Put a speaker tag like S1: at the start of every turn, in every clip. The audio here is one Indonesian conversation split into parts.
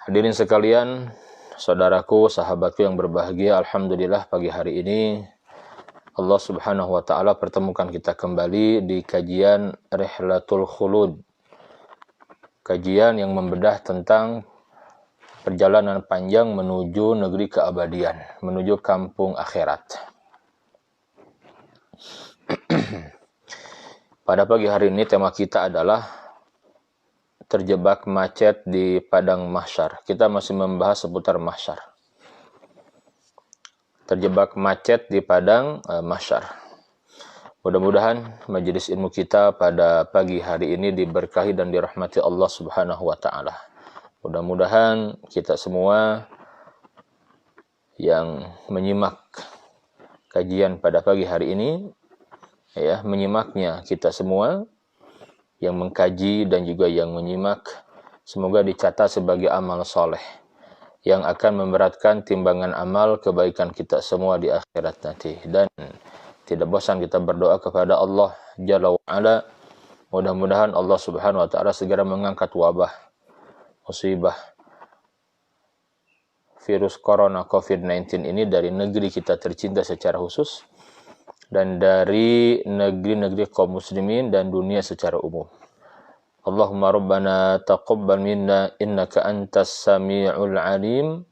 S1: Hadirin sekalian, saudaraku, sahabatku yang berbahagia, alhamdulillah pagi hari ini Allah Subhanahu wa taala pertemukan kita kembali di kajian Rihlatul Khulud. Kajian yang membedah tentang perjalanan panjang menuju negeri keabadian, menuju kampung akhirat. Pada pagi hari ini tema kita adalah terjebak macet di padang mahsyar. Kita masih membahas seputar mahsyar. Terjebak macet di padang mahsyar. Mudah-mudahan majelis ilmu kita pada pagi hari ini diberkahi dan dirahmati Allah Subhanahu wa taala. Mudah-mudahan kita semua yang menyimak kajian pada pagi hari ini, menyimaknya kita semua yang mengkaji dan juga yang menyimak, semoga dicatat sebagai amal soleh yang akan memberatkan timbangan amal kebaikan kita semua di akhirat nanti. Dan tidak bosan kita berdoa kepada Allah Jalla wa'ala, mudah-mudahan Allah Subhanahu wa ta'ala segera mengangkat wabah, musibah virus corona COVID-19 ini dari negeri kita tercinta secara khusus, dan dari negeri-negeri kaum muslimin dan dunia secara umum. Allahumma rabbana taqabbal minna innaka antas sami'ul alim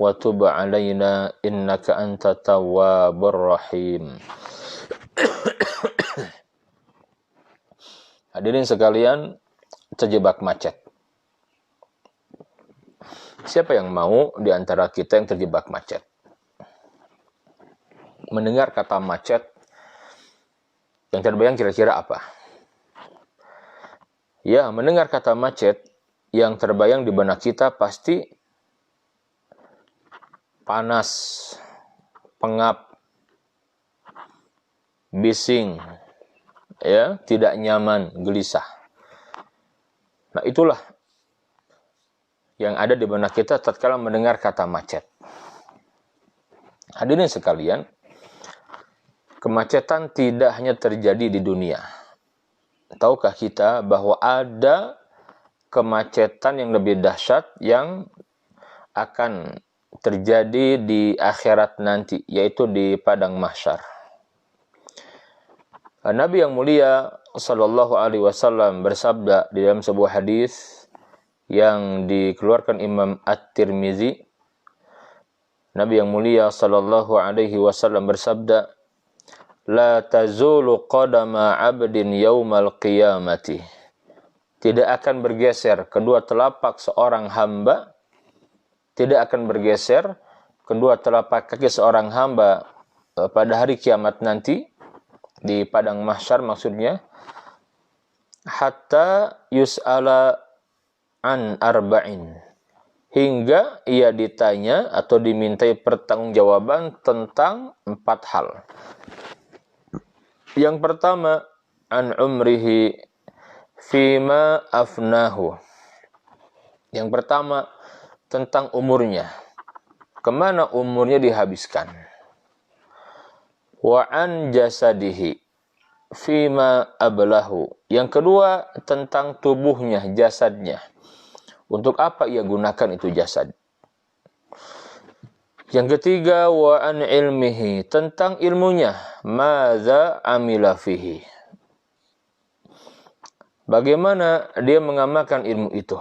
S1: wa tub alaina innaka antat tawwabur rahim. Hadirin sekalian, terjebak macet. Siapa yang mau di antara kita yang terjebak macet? Mendengar kata macet, yang terbayang kira-kira apa? Ya, mendengar kata macet, yang terbayang di benak kita pasti panas, pengap, bising, tidak nyaman, gelisah. Nah, itulah yang ada di benak kita tatkala mendengar kata macet. Hadirin sekalian, kemacetan tidak hanya terjadi di dunia. Tahukah kita bahwa ada kemacetan yang lebih dahsyat yang akan terjadi di akhirat nanti, yaitu di padang mahsyar. Nabi yang mulia sallallahu alaihi wasallam bersabda di dalam sebuah hadis yang dikeluarkan Imam At-Tirmizi. Nabi yang mulia sallallahu alaihi wasallam bersabda, la tazulu qadama 'abdin yaumal qiyamati. Tidak akan bergeser kedua telapak seorang hamba, tidak akan bergeser kedua telapak kaki seorang hamba pada hari kiamat nanti di padang mahsyar maksudnya, hatta yus'ala an arba'in, hingga ia ditanya atau dimintai pertanggungjawaban tentang 4 hal. Yang pertama, an umrihi fima afnahu. Yang pertama, tentang umurnya. Kemana umurnya dihabiskan? Wa an jasadihi fima ablahu. Yang kedua, tentang tubuhnya, jasadnya. Untuk apa ia gunakan itu jasad? Yang ketiga, wa an ilmihi, tentang ilmunya, madza amila fihi. Bagaimana dia mengamalkan ilmu itu?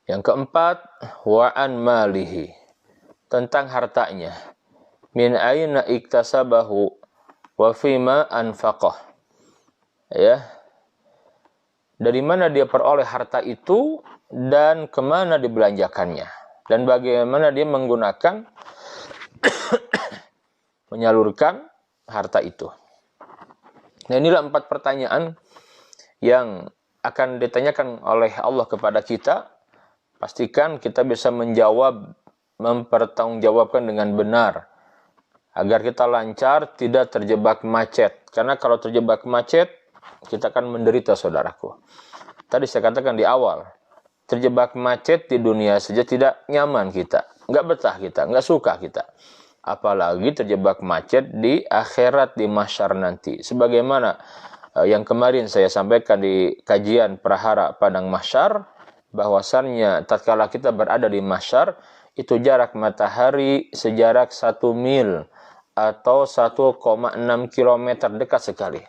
S1: Yang keempat, wa an malihi, tentang hartanya. Min aina iktasabahu wa fima anfaqah. Dari mana dia peroleh harta itu dan kemana dibelanjakannya. Dan bagaimana dia menggunakan, menyalurkan harta itu. Nah, inilah 4 pertanyaan yang akan ditanyakan oleh Allah kepada kita. Pastikan kita bisa menjawab, mempertanggungjawabkan dengan benar, agar kita lancar, tidak terjebak macet. Karena kalau terjebak macet, kita akan menderita, saudaraku. Tadi saya katakan di awal, terjebak macet di dunia saja tidak nyaman kita, nggak betah kita, nggak suka kita. Apalagi terjebak macet di akhirat, di mahsyar nanti. Sebagaimana yang kemarin saya sampaikan di kajian Prahara Padang Mahsyar, bahwasannya tatkala kita berada di mahsyar, itu jarak matahari sejarak 1 mil atau 1,6 kilometer, dekat sekali.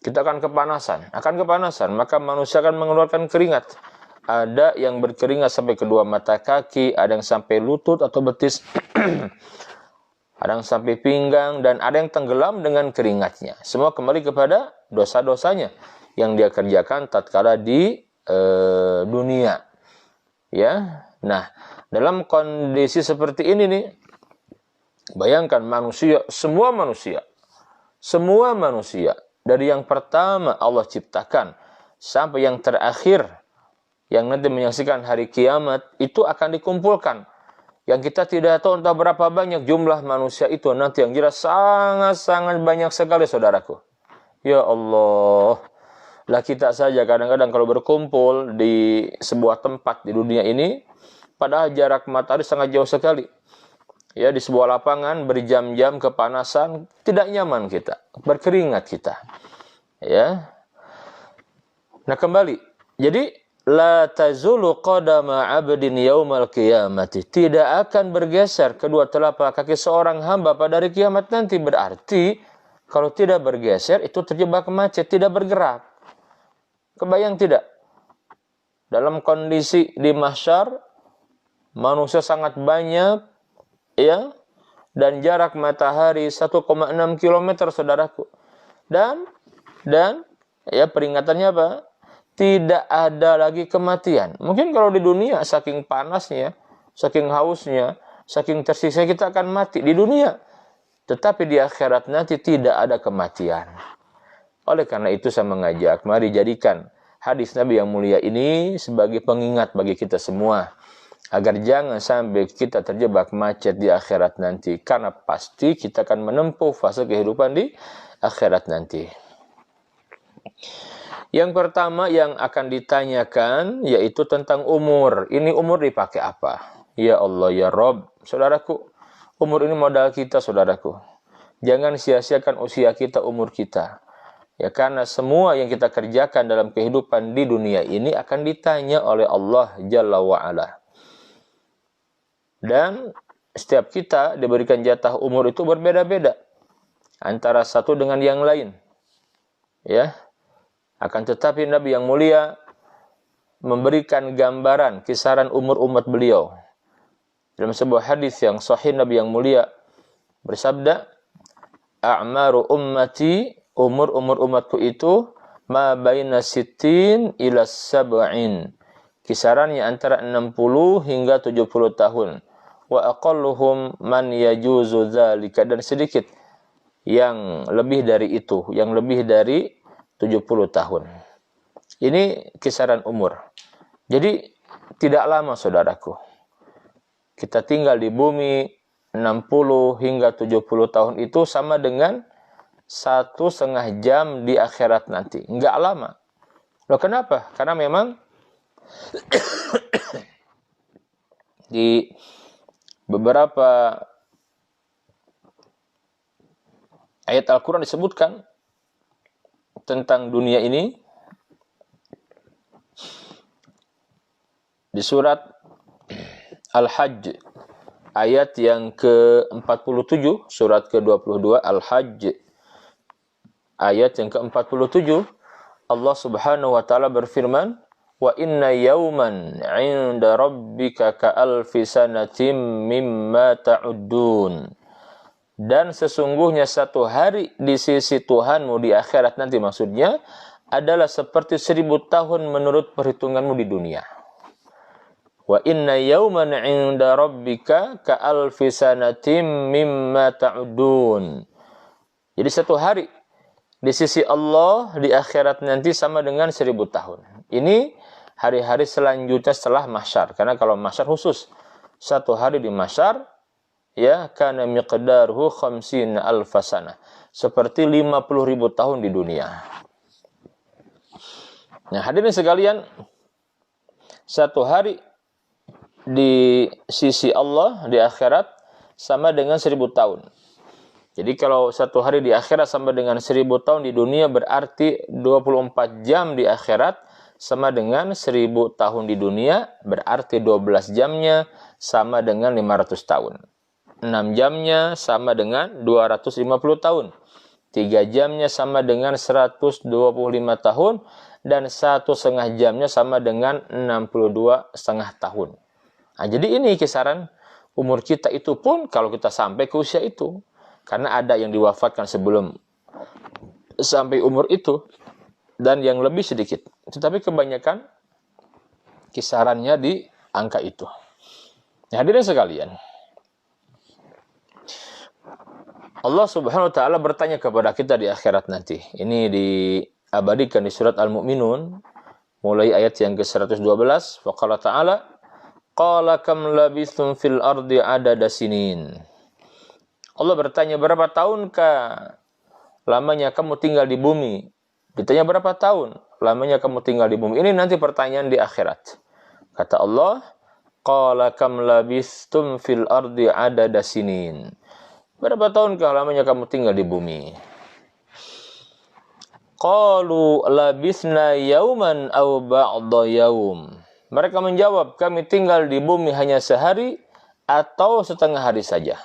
S1: Kita akan kepanasan, maka manusia akan mengeluarkan keringat. Ada yang berkeringat sampai kedua mata kaki, ada yang sampai lutut atau betis, ada yang sampai pinggang, dan ada yang tenggelam dengan keringatnya. Semua kembali kepada dosa-dosanya yang dia kerjakan tatkala di dunia. Ya. Nah, dalam kondisi seperti ini nih, bayangkan manusia, semua manusia dari yang pertama Allah ciptakan sampai yang terakhir yang nanti menyaksikan hari kiamat, itu akan dikumpulkan. Yang kita tidak tahu entah berapa banyak jumlah manusia itu, nanti yang jelas sangat-sangat banyak sekali, saudaraku. Ya Allah, lah kita saja kadang-kadang kalau berkumpul di sebuah tempat di dunia ini, padahal jarak matahari sangat jauh sekali. Ya, di sebuah lapangan berjam-jam kepanasan, tidak nyaman kita, berkeringat kita. Ya. Nah, kembali. Jadi, la tazulu qadama 'abdin yaumal qiyamati. Tidak akan bergeser kedua telapak kaki seorang hamba pada hari kiamat nanti. Berarti kalau tidak bergeser itu terjebak macet, tidak bergerak. Kebayang tidak? Dalam kondisi di mahsyar, manusia sangat banyak, ya, dan jarak matahari 1,6 kilometer, saudaraku. Dan ya, peringatannya apa? Tidak ada lagi kematian. Mungkin kalau di dunia saking panasnya, saking hausnya, saking tersiksa kita akan mati di dunia. Tetapi di akhirat nanti tidak ada kematian. Oleh karena itu saya mengajak, mari jadikan hadis Nabi yang mulia ini sebagai pengingat bagi kita semua, agar jangan sampai kita terjebak macet di akhirat nanti, karena pasti kita akan menempuh fase kehidupan di akhirat nanti. Yang pertama yang akan ditanyakan yaitu tentang umur. Ini umur dipakai apa? Ya Allah, ya Rob, saudaraku, umur ini modal kita, saudaraku. Jangan sia-siakan usia kita, umur kita. Ya, karena semua yang kita kerjakan dalam kehidupan di dunia ini akan ditanya oleh Allah Jalla wa'ala. Dan setiap kita diberikan jatah umur itu berbeda-beda antara satu dengan yang lain. Ya. Akan tetapi Nabi yang mulia memberikan gambaran kisaran umur umat beliau. Dalam sebuah hadis yang sahih, Nabi yang mulia bersabda, "A'maru ummati," umur umatku itu, "ma baina sittin ila sab'in." Kisarannya antara 60 hingga 70 tahun. Wa aqalluhum man yajuzu dzalika, dan sedikit yang lebih dari itu, yang lebih dari 70 tahun. Ini kisaran umur. Jadi tidak lama, saudaraku. Kita tinggal di bumi 60 hingga 70 tahun itu sama dengan 1,5 jam di akhirat nanti. Enggak lama. Loh, kenapa? Karena memang di beberapa ayat Al-Quran disebutkan tentang dunia ini. Di surat Al-Hajj ayat yang ke-47, surat ke-22 Al-Hajj ayat yang ke-47, Allah Subhanahu wa taala berfirman, "Wa inna yawman 'inda rabbika ka'alfi sanatin mimma ta'uddun." Dan sesungguhnya satu hari di sisi Tuhanmu di akhirat nanti, maksudnya adalah seperti 1000 tahun menurut perhitunganmu di dunia. Wa inna yawman 'inda rabbika ka'alfi sanatin mimma ta'uddun. Jadi satu hari di sisi Allah di akhirat nanti sama dengan 1000 tahun. Ini hari-hari selanjutnya setelah mahsyar. Karena kalau mahsyar khusus, satu hari di mahsyar, ya, kana miqdaruhu 50 alfasana. Seperti 50.000 tahun di dunia. Nah, hadirin sekalian, satu hari di sisi Allah di akhirat sama dengan 1000 tahun. Jadi kalau satu hari di akhirat sama dengan 1000 tahun di dunia, berarti 24 jam di akhirat sama dengan 1000 tahun di dunia, berarti 12 jamnya sama dengan 500 tahun. 6 jamnya sama dengan 250 tahun. 3 jamnya sama dengan 125 tahun. Dan 1,5 jamnya sama dengan 62,5 tahun. Nah, jadi ini kisaran umur kita itu pun kalau kita sampai ke usia itu. Karena ada yang diwafatkan sebelum sampai umur itu. Dan yang lebih sedikit. Tetapi kebanyakan kisarannya di angka itu. Nah, hadirin sekalian. Allah Subhanahu wa taala bertanya kepada kita di akhirat nanti. Ini diabadikan di surat Al-Mu'minun mulai ayat yang ke-112. Wa qala ta'ala qala kam labithum fil ardi adada sinin. Allah bertanya, berapa tahunkah lamanya kamu tinggal di bumi? Ditanya berapa tahun lamanya kamu tinggal di bumi. Ini nanti pertanyaan di akhirat. Kata Allah, qala kam labithum fil ardi adada sinin. Berapa tahunkah lamanya kamu tinggal di bumi? Qalu labithna yauman aw ba'da yaum. Mereka menjawab, kami tinggal di bumi hanya sehari atau setengah hari saja.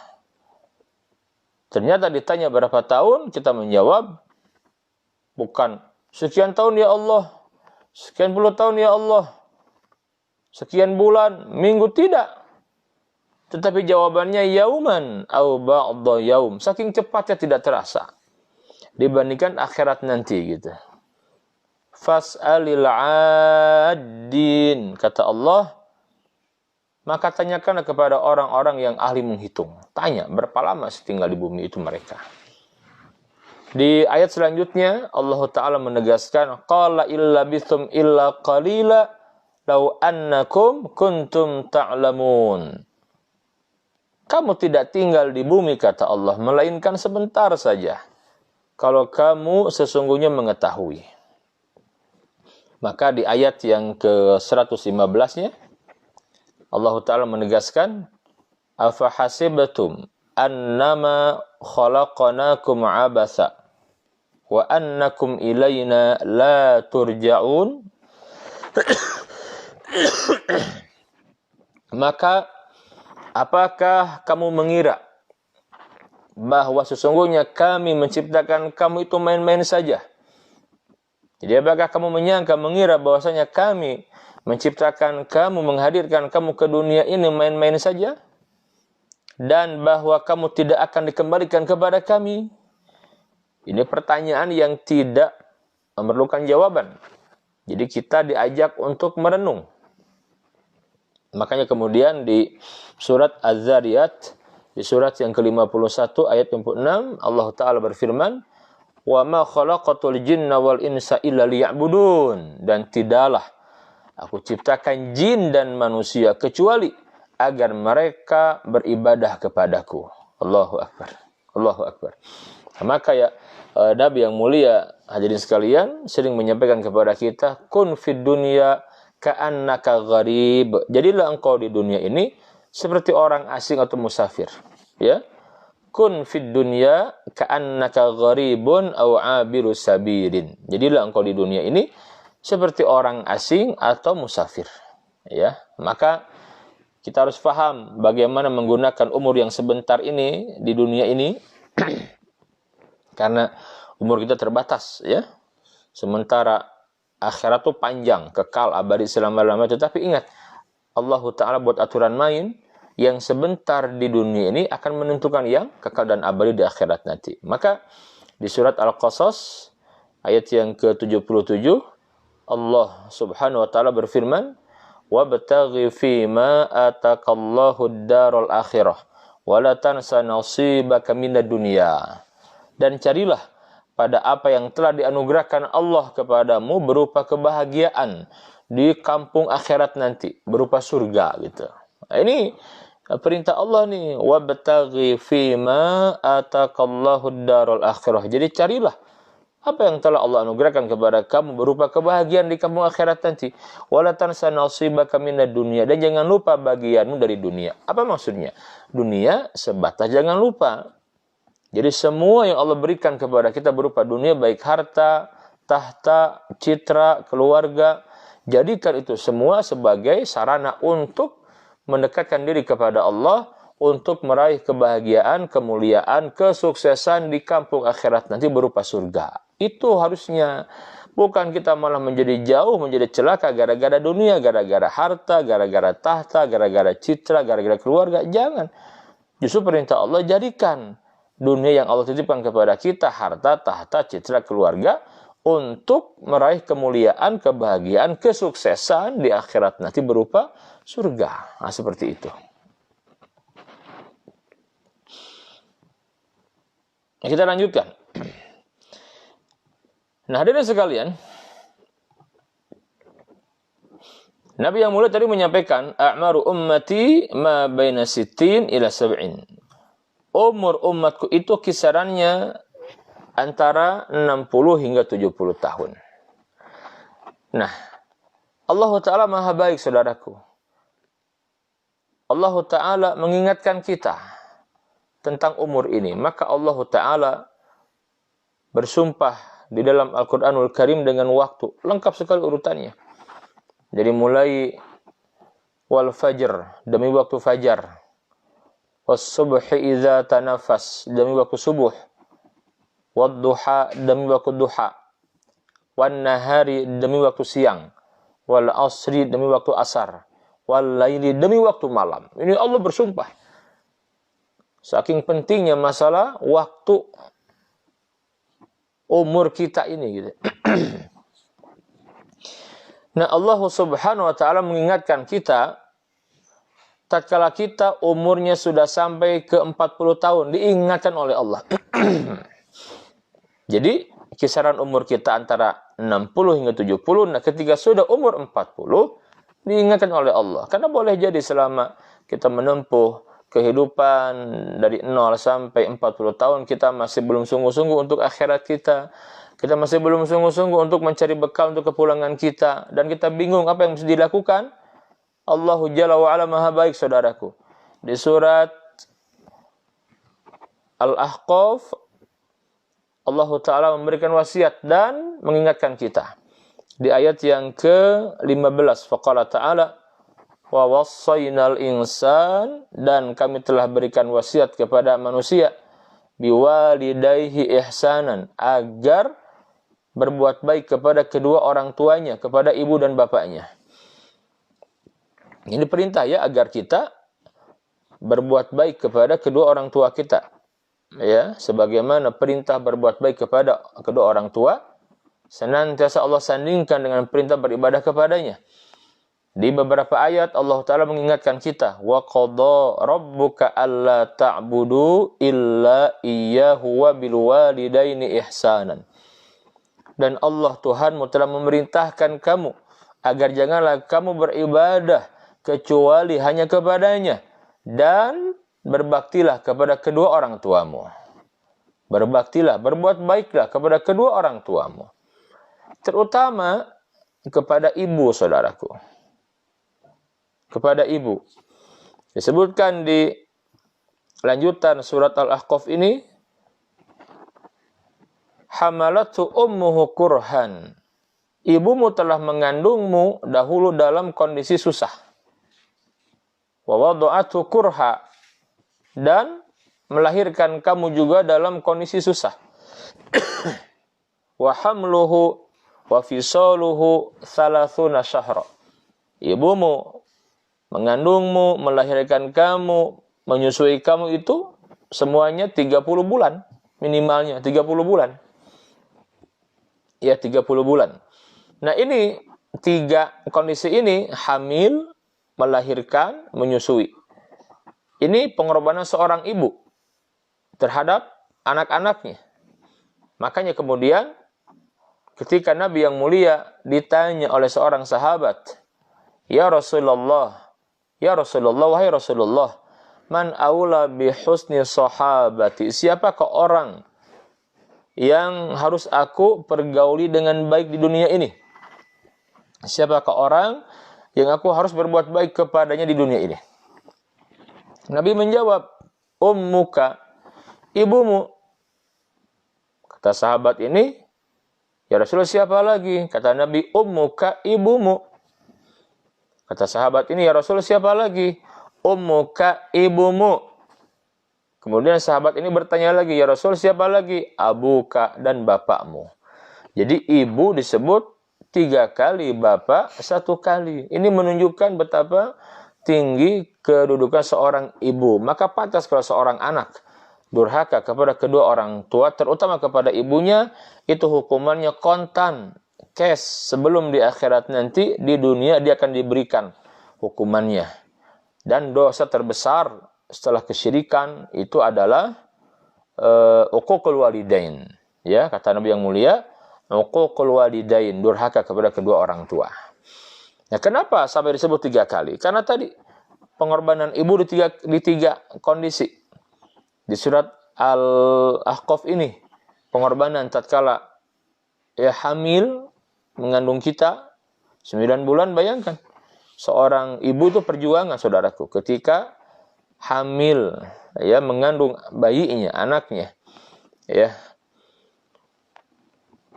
S1: Ternyata ditanya berapa tahun, kita menjawab, bukan sekian tahun ya Allah, sekian puluh tahun ya Allah, sekian bulan, minggu, tidak. Tetapi jawabannya yauman au ba'da yaum. Saking cepatnya tidak terasa. Dibandingkan akhirat nanti gitu. Fas'alil 'addin. Kata Allah, maka tanyakanlah kepada orang-orang yang ahli menghitung. Tanya berapa lama tinggal di bumi itu mereka. Di ayat selanjutnya Allah Ta'ala menegaskan, qala illa bithum illa qalila law annakum kuntum ta'lamun. Kamu tidak tinggal di bumi, kata Allah, melainkan sebentar saja. Kalau kamu sesungguhnya mengetahui. Maka di ayat yang ke-115-nya, Allah Ta'ala menegaskan, afa hasibtum annama khalaqnakum abasa wa annakum ilayna la turja'un. Maka apakah kamu mengira bahwa sesungguhnya kami menciptakan kamu itu main-main saja? Jadi apakah kamu mengira bahwasanya kami menciptakan kamu, menghadirkan kamu ke dunia ini main-main saja? Dan bahwa kamu tidak akan dikembalikan kepada kami? Ini pertanyaan yang tidak memerlukan jawaban. Jadi kita diajak untuk merenung. Makanya kemudian di surat Az-Zariyat, di surat yang ke-51 ayat 46, Allah Ta'ala berfirman, wa ma khalaqatul jinna wal insa illa liya'budun. Dan tidaklah aku ciptakan jin dan manusia kecuali agar mereka beribadah kepadaku. Allahu Akbar. Allahu Akbar. Maka ya Nabi yang mulia, hadirin sekalian, sering menyampaikan kepada kita, kun fid dunya ka'annaka gharib. Jadilah engkau di dunia ini seperti orang asing atau musafir. Ya. Kun fid dunya ka'annaka gharibun aw 'abiru sabirin. Jadilah engkau di dunia ini seperti orang asing atau musafir. Ya. Maka kita harus paham bagaimana menggunakan umur yang sebentar ini di dunia ini. Karena umur kita terbatas, ya. Sementara akhirat itu panjang, kekal, abadi selama-lamanya. Tetapi ingat, Allah Ta'ala buat aturan main yang sebentar di dunia ini akan menentukan yang kekal dan abadi di akhirat nanti. Maka di surat Al-Qasas ayat yang ke-77 Allah Subhanahu wa taala berfirman, "Wabtaghi fima ataqallahu ad-daral akhirah wa la tansa nasibaka minad dunya." Dan carilah pada apa yang telah dianugerahkan Allah kepadamu berupa kebahagiaan di kampung akhirat nanti, berupa surga gitu. Nah, ini perintah Allah nih, wabtaghi fima ataqallahu ad-daral akhirah. Jadi carilah apa yang telah Allah anugerahkan kepada kamu berupa kebahagiaan di kampung akhirat nanti. Wala tansa nasibaka minad dunya, dan jangan lupa bagianmu dari dunia. Apa maksudnya? Dunia sebatas jangan lupa. Jadi semua yang Allah berikan kepada kita berupa dunia, baik harta, tahta, citra, keluarga, Jadikan itu semua sebagai sarana untuk mendekatkan diri kepada Allah, untuk meraih kebahagiaan, kemuliaan, kesuksesan di kampung akhirat nanti berupa surga. Itu harusnya. Bukan kita malah menjadi jauh, menjadi celaka gara-gara dunia, gara-gara harta, gara-gara tahta, gara-gara citra, gara-gara keluarga. Jangan. Justru perintah Allah, jadikan dunia yang Allah titipkan kepada kita, harta, tahta, citra, keluarga, untuk meraih kemuliaan, kebahagiaan, kesuksesan di akhirat nanti berupa surga. Nah, seperti itu. Nah, kita lanjutkan. Nah, hadirin sekalian, Nabi yang mulia tadi menyampaikan, a'maru ummati ma baina sittin ila sab'in. Umur umatku itu kisarannya antara 60 hingga 70 tahun. Nah, Allah Ta'ala maha baik, saudaraku. Allah Ta'ala mengingatkan kita tentang umur ini. Maka Allah Ta'ala bersumpah di dalam Al-Quranul Karim dengan waktu. Lengkap sekali urutannya. Jadi mulai wal fajr, demi waktu fajar. Was subhi idza tanafas, demi waktu subuh. Wad duha, demi waktu duha. Wan nahari, demi waktu siang. Wal asri, demi waktu asar. Wal laili, demi waktu malam. Ini Allah bersumpah. Saking pentingnya masalah waktu umur kita ini gitu. Nah, Allah Subhanahu wa taala mengingatkan kita tatkala kita umurnya sudah sampai ke 40 tahun, diingatkan oleh Allah. Jadi, kisaran umur kita antara 60 hingga 70. Nah, ketika sudah umur 40, diingatkan oleh Allah. Karena boleh jadi selama kita menempuh kehidupan dari 0 sampai 40 tahun, kita masih belum sungguh-sungguh untuk akhirat kita. Kita masih belum sungguh-sungguh untuk mencari bekal untuk kepulangan kita. Dan kita bingung apa yang mesti dilakukan. Allahu Jalla wa'ala maha baik, saudaraku. Di surat Al-Ahqaf, Allah Ta'ala memberikan wasiat dan mengingatkan kita. Di ayat yang ke-15, faqala ta'ala, wa wassaynal insan, dan kami telah berikan wasiat kepada manusia biwalidayhi ihsanan, agar berbuat baik kepada kedua orang tuanya, kepada ibu dan bapaknya. Ini perintah ya, agar kita berbuat baik kepada kedua orang tua kita. Ya, sebagaimana perintah berbuat baik kepada kedua orang tua senantiasa Allah sandingkan dengan perintah beribadah kepadanya. Di beberapa ayat Allah Ta'ala mengingatkan kita, wa qadha rabbuka alla ta'budu illa iyyahu wa bil walidaini ihsanan. Dan Allah Tuhanmu telah memerintahkan kamu agar janganlah kamu beribadah kecuali hanya kepadanya, dan berbaktilah kepada kedua orang tuamu. Berbaktilah, berbuat baiklah kepada kedua orang tuamu. Terutama kepada ibu, saudaraku. Kepada ibu. Disebutkan di lanjutan surat Al-Ahqaf ini, hamalatu ummuhu kurhan. Ibumu telah mengandungmu dahulu dalam kondisi susah. Wa wada'atu kurha, dan melahirkan kamu juga dalam kondisi susah. Wa hamluhu wa fisaluhu 30 syahra. Ibumu mengandungmu, melahirkan kamu, menyusui kamu itu semuanya 30 bulan. Minimalnya 30 bulan. Ya, 30 bulan. Nah, ini tiga kondisi ini, hamil, melahirkan, menyusui. Ini pengorbanan seorang ibu terhadap anak-anaknya. Makanya kemudian ketika Nabi yang mulia ditanya oleh seorang sahabat, Ya Rasulullah, wahai Rasulullah, man aula bi husni sahabati, siapakah orang yang harus aku pergauli dengan baik di dunia ini? Siapakah orang yang aku harus berbuat baik kepadanya di dunia ini? Nabi menjawab, ummuka, ibumu. Kata sahabat ini, ya Rasulullah, siapa lagi? Kata Nabi, ummuka, ibumu. Kata sahabat ini, ya Rasul, siapa lagi? Ummuka, ibumu. Kemudian sahabat ini bertanya lagi, ya Rasul, siapa lagi? Abuka, dan bapakmu. Jadi ibu disebut 3 kali, bapak 1 kali. Ini menunjukkan betapa tinggi kedudukan seorang ibu. Maka pantas kalau seorang anak durhaka kepada kedua orang tua, terutama kepada ibunya, itu hukumannya kontan, cash. Sebelum di akhirat nanti, di dunia dia akan diberikan hukumannya. Dan dosa terbesar setelah kesyirikan itu adalah uququl walidain. Ya, kata Nabi yang mulia, uququl walidain, durhaka kepada kedua orang tua. Nah, kenapa sampai disebut 3 kali? Karena tadi pengorbanan ibu di tiga kondisi. Di surat Al-Ahqaf ini, pengorbanan tatkala ya hamil, mengandung kita 9 bulan, bayangkan. Seorang ibu itu perjuangan, saudaraku, ketika hamil, ya, mengandung bayinya, anaknya, ya.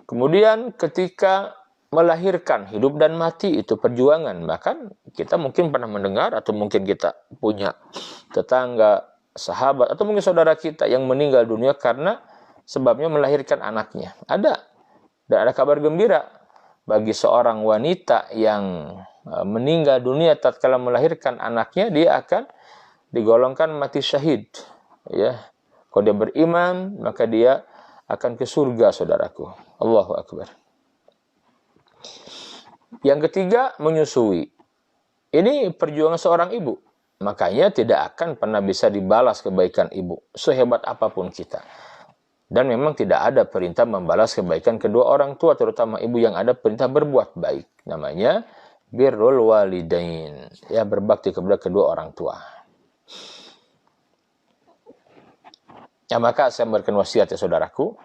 S1: Kemudian ketika melahirkan, hidup dan mati, itu perjuangan. Bahkan kita mungkin pernah mendengar, atau mungkin kita punya tetangga, sahabat, atau mungkin saudara kita yang meninggal dunia karena sebabnya melahirkan anaknya. Ada. Dan ada kabar gembira bagi seorang wanita yang meninggal dunia tatkala melahirkan anaknya, dia akan digolongkan mati syahid. Ya. Kalau dia beriman, maka dia akan ke surga, saudaraku. Allahu Akbar. Yang ketiga, menyusui. Ini perjuangan seorang ibu. Makanya tidak akan pernah bisa dibalas kebaikan ibu, sehebat apapun kita. Dan memang tidak ada perintah membalas kebaikan kedua orang tua, terutama ibu, yang ada perintah berbuat baik. Namanya birrul walidain. Ya, berbakti kepada kedua orang tua. Ya, maka saya memberikan wasiat, ya saudaraku,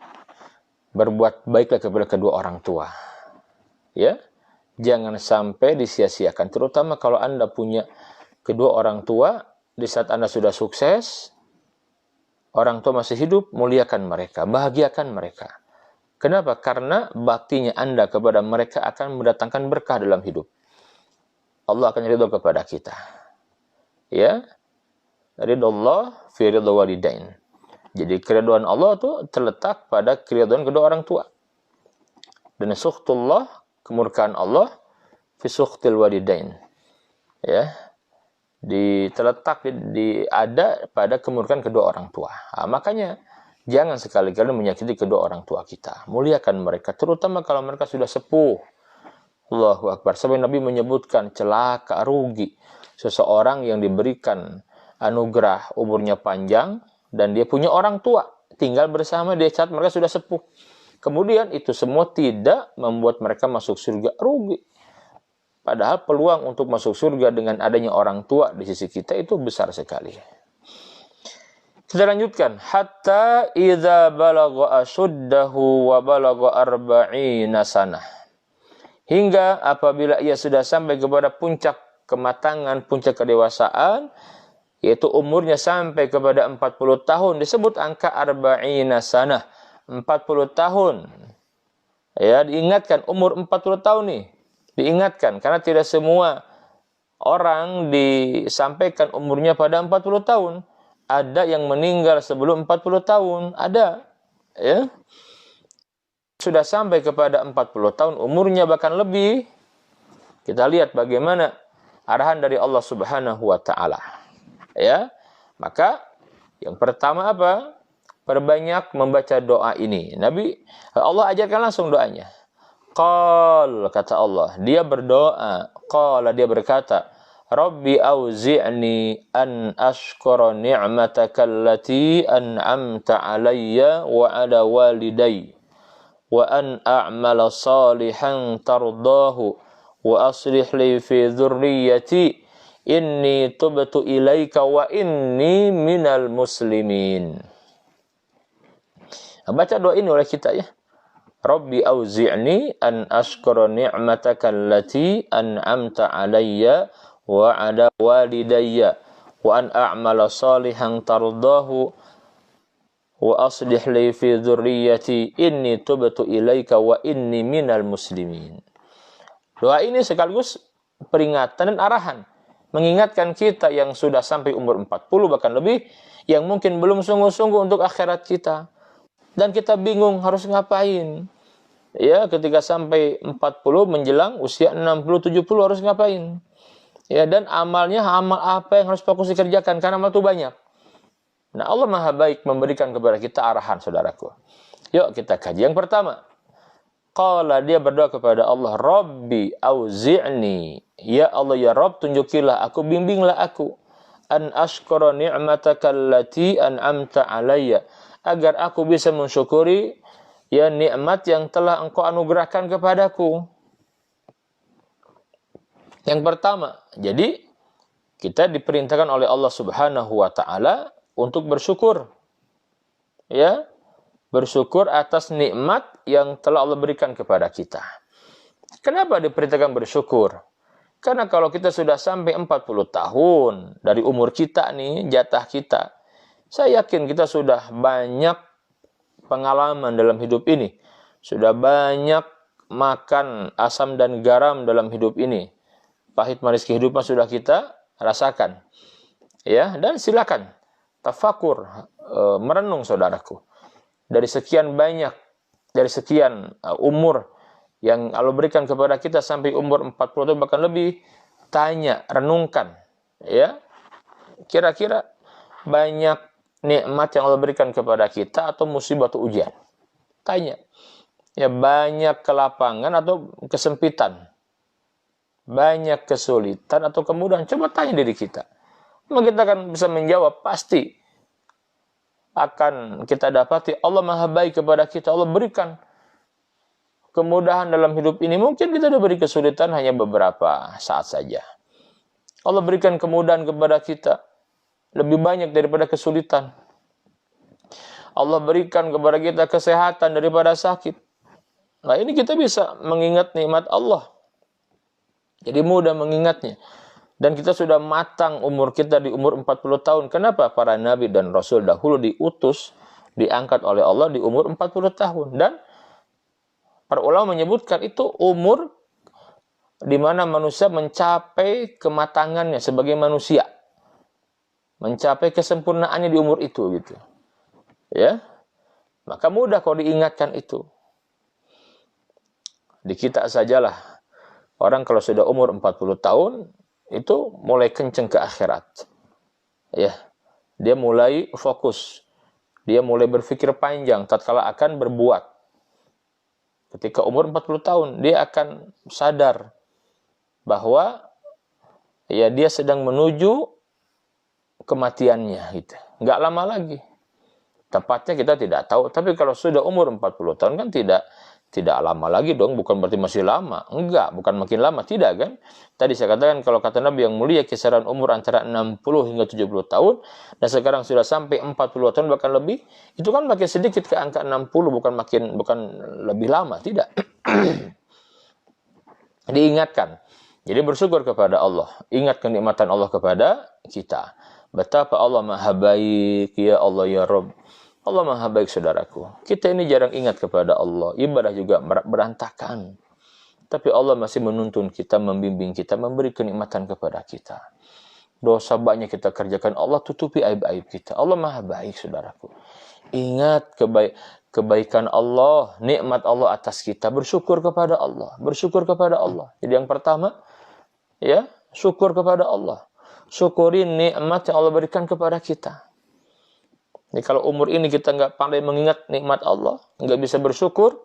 S1: berbuat baiklah kepada kedua orang tua. Ya, jangan sampai disia-siakan, terutama kalau Anda punya kedua orang tua. Di saat Anda sudah sukses, orang tua masih hidup, muliakan mereka, bahagiakan mereka. Kenapa? Karena baktinya Anda kepada mereka akan mendatangkan berkah dalam hidup. Allah akan ridho kepada kita. Ya, ridho fi ridho walidain. Jadi keridhaan Allah itu terletak pada keridhaan kedua orang tua. Dan sukhtullah, kemurkaan Allah, fi sukhtil walidain. Ya, terletak ada pada kemurkaan kedua orang tua. Nah, makanya jangan sekali-kali menyakiti kedua orang tua kita. Muliakan mereka, terutama kalau mereka sudah sepuh. Allahu Akbar. Sampai Nabi menyebutkan celaka, rugi seseorang yang diberikan anugerah umurnya panjang dan dia punya orang tua, tinggal bersama dia saat mereka sudah sepuh. Kemudian itu semua tidak membuat mereka masuk surga, rugi. Padahal peluang untuk masuk surga dengan adanya orang tua di sisi kita itu besar sekali. Kita lanjutkan. Hatta idza balagha ashuddahu wa balagha arba'ina sanah. Hingga apabila ia sudah sampai kepada puncak kematangan, puncak kedewasaan, yaitu umurnya sampai kepada 40 tahun, disebut angka arba'ina sanah, 40 tahun. Ya, diingatkan umur 40 tahun nih. Diingatkan, karena tidak semua orang disampaikan umurnya pada 40 tahun. Ada yang meninggal sebelum 40 tahun, ada. Ya. Sudah sampai kepada 40 tahun, umurnya bahkan lebih. Kita lihat bagaimana arahan dari Allah Subhanahu wa taala. Ya. Maka yang pertama apa? Perbanyak membaca doa ini. Allah ajarkan langsung doanya. Qal, kata Allah, dia berdoa. Qala, dia berkata, Rabbi auzi'ni an ashkura ni'mataka allati an'amta alayya wa ala walidayya wa an a'mala salihan tardahu wa aslih li fi dhurriyyati inni tubtu ilaika wa inni minal muslimin. Baca doa ini oleh kita, ya. Rabbi auzi'ni an ashkura ni'mataka allati an'amta alayya wa ala walidayya wa an a'mala salihan tardahu wa aslih li fi dzurriyyati inni tubtu ilaika wa inni minal muslimin. Doa ini sekaligus peringatan dan arahan. Mengingatkan kita yang sudah sampai umur 40 bahkan lebih, yang mungkin belum sungguh-sungguh untuk akhirat kita. Dan kita bingung harus ngapain. Ya, ketika sampai 40 menjelang usia 60 70 harus ngapain. Ya, dan amal apa yang harus fokus dikerjakan, karena amal itu banyak. Nah, Allah Maha Baik memberikan kepada kita arahan, saudaraku. Yuk kita kaji. Yang pertama, qala, dia berdoa kepada Allah, Rabbi auzi'ni, ya Allah ya Rabb, tunjukilah aku, bimbinglah aku, an ashkura ni'mataka allati an'amta alayya, agar aku bisa mensyukuri ya nikmat yang telah Engkau anugerahkan kepadaku. Yang pertama, jadi kita diperintahkan oleh Allah Subhanahu wa taala untuk bersyukur. Ya, bersyukur atas nikmat yang telah Allah berikan kepada kita. Kenapa diperintahkan bersyukur? Karena kalau kita sudah sampai 40 tahun dari umur kita nih, jatah kita, saya yakin kita sudah banyak pengalaman dalam hidup ini. Sudah banyak makan asam dan garam dalam hidup ini. Pahit manis kehidupan sudah kita rasakan. Ya, dan silakan tafakur, merenung saudaraku. Dari sekian banyak, dari sekian umur yang Allah berikan kepada kita sampai umur 40 tahun bahkan lebih, tanya, renungkan, ya, kira-kira banyak nikmat yang Allah berikan kepada kita atau musibah atau ujian. Tanya, ya, banyak kelapangan atau kesempitan, banyak kesulitan atau kemudahan. Coba tanya diri kita. Maka kita akan bisa menjawab, pasti akan kita dapati Allah Maha Baik kepada kita. Allah berikan kemudahan dalam hidup ini. Mungkin kita diberi kesulitan hanya beberapa saat saja. Allah berikan kemudahan kepada kita lebih banyak daripada kesulitan. Allah berikan kepada kita kesehatan daripada sakit. Nah, ini kita bisa mengingat nikmat Allah. Jadi mudah mengingatnya. Dan kita sudah matang umur kita di umur 40 tahun. Kenapa? Para nabi dan rasul dahulu diutus, diangkat oleh Allah di umur 40 tahun. Dan para ulama menyebutkan itu umur di mana manusia mencapai kematangannya sebagai manusia. Mencapai kesempurnaannya di umur itu gitu. Ya. Maka mudah kalau diingatkan itu. Di kita sajalah orang kalau sudah umur 40 tahun itu mulai kenceng ke akhirat. Ya. Dia mulai fokus. Dia mulai berpikir panjang tatkala akan berbuat. Ketika umur 40 tahun, dia akan sadar bahwa ya dia sedang menuju kematiannya gitu. Nggak lama lagi. Tepatnya kita tidak tahu, tapi kalau sudah umur 40 tahun kan tidak lama lagi dong, bukan berarti masih lama. Enggak, bukan makin lama, tidak kan? Tadi saya katakan kalau kata Nabi yang mulia kisaran umur antara 60 hingga 70 tahun, dan sekarang sudah sampai 40 tahun bahkan lebih, itu kan makin sedikit ke angka 60, bukan lebih lama, tidak. Diingatkan. Jadi bersyukur kepada Allah, ingat kenikmatan Allah kepada kita. Betapa Allah Maha Baik, ya Allah ya Rabb. Allah Maha Baik, saudaraku. Kita ini jarang ingat kepada Allah. Ibadah juga berantakan. Tapi Allah masih menuntun kita, membimbing kita, memberi kenikmatan kepada kita. Dosa banyak kita kerjakan, Allah tutupi aib-aib kita. Allah Maha Baik, saudaraku. Ingat kebaikan Allah, nikmat Allah atas kita. Bersyukur kepada Allah. Bersyukur kepada Allah. Jadi yang pertama, ya, syukur kepada Allah. Syukuri nikmat yang Allah berikan kepada kita. Jadi kalau umur ini kita nggak pandai mengingat nikmat Allah, nggak bisa bersyukur,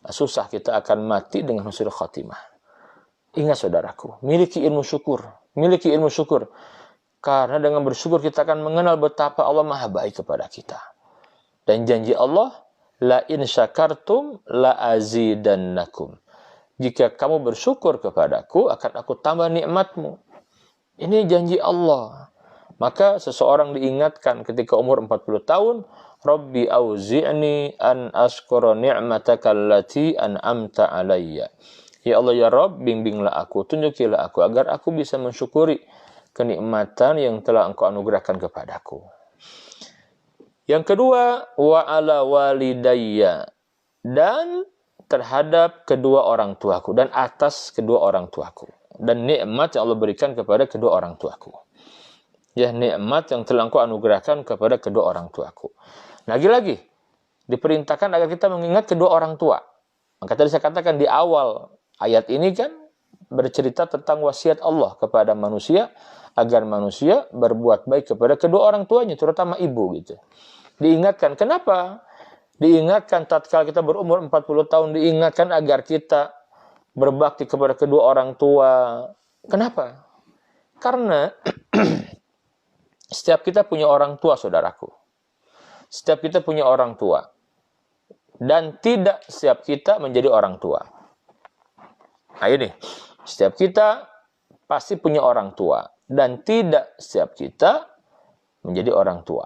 S1: susah kita akan mati dengan husnul khatimah. Ingat saudaraku, miliki ilmu syukur. Miliki ilmu syukur. Karena dengan bersyukur kita akan mengenal betapa Allah Maha Baik kepada kita. Dan janji Allah, la in syakartum la azidannakum. Jika kamu bersyukur kepadaku, akan aku tambah nikmatmu. Ini janji Allah. Maka seseorang diingatkan ketika umur 40 tahun, Rabbi auzi'ni an ashkura ni'mataka allati an'amta alayya. Ya Allah ya Rabb, bimbinglah aku, tunjukilah aku agar aku bisa mensyukuri kenikmatan yang telah Engkau anugerahkan kepadaku. Yang kedua, wa ala walidayya, dan terhadap kedua orang tuaku dan atas kedua orang tuaku. dan nikmat yang Allah berikan kepada kedua orang tuaku. Ya, nikmat yang telah Engkau anugerahkan kepada kedua orang tuaku. Lagi-lagi diperintahkan agar kita mengingat kedua orang tua. Maka tadi saya katakan di awal ayat ini kan bercerita tentang wasiat Allah kepada manusia agar manusia berbuat baik kepada kedua orang tuanya, terutama ibu gitu. Diingatkan, kenapa? Diingatkan tatkala kita berumur 40 tahun, diingatkan agar kita berbakti kepada kedua orang tua. Kenapa? Karena setiap kita punya orang tua, saudaraku. Setiap kita punya orang tua. Dan tidak setiap kita menjadi orang tua. Nah ini, setiap kita pasti punya orang tua. Dan tidak setiap kita menjadi orang tua.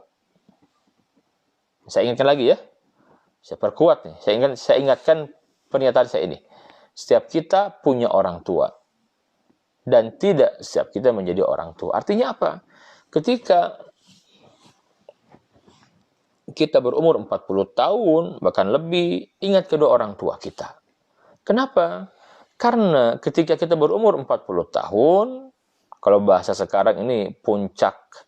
S1: Saya ingatkan lagi ya. Saya perkuat nih. Saya ingatkan pernyataan saya ini. Setiap kita punya orang tua. Dan tidak setiap kita menjadi orang tua. Artinya apa? Ketika kita berumur 40 tahun, bahkan lebih, ingat kedua orang tua kita. Kenapa? Karena ketika kita berumur 40 tahun, kalau bahasa sekarang ini puncak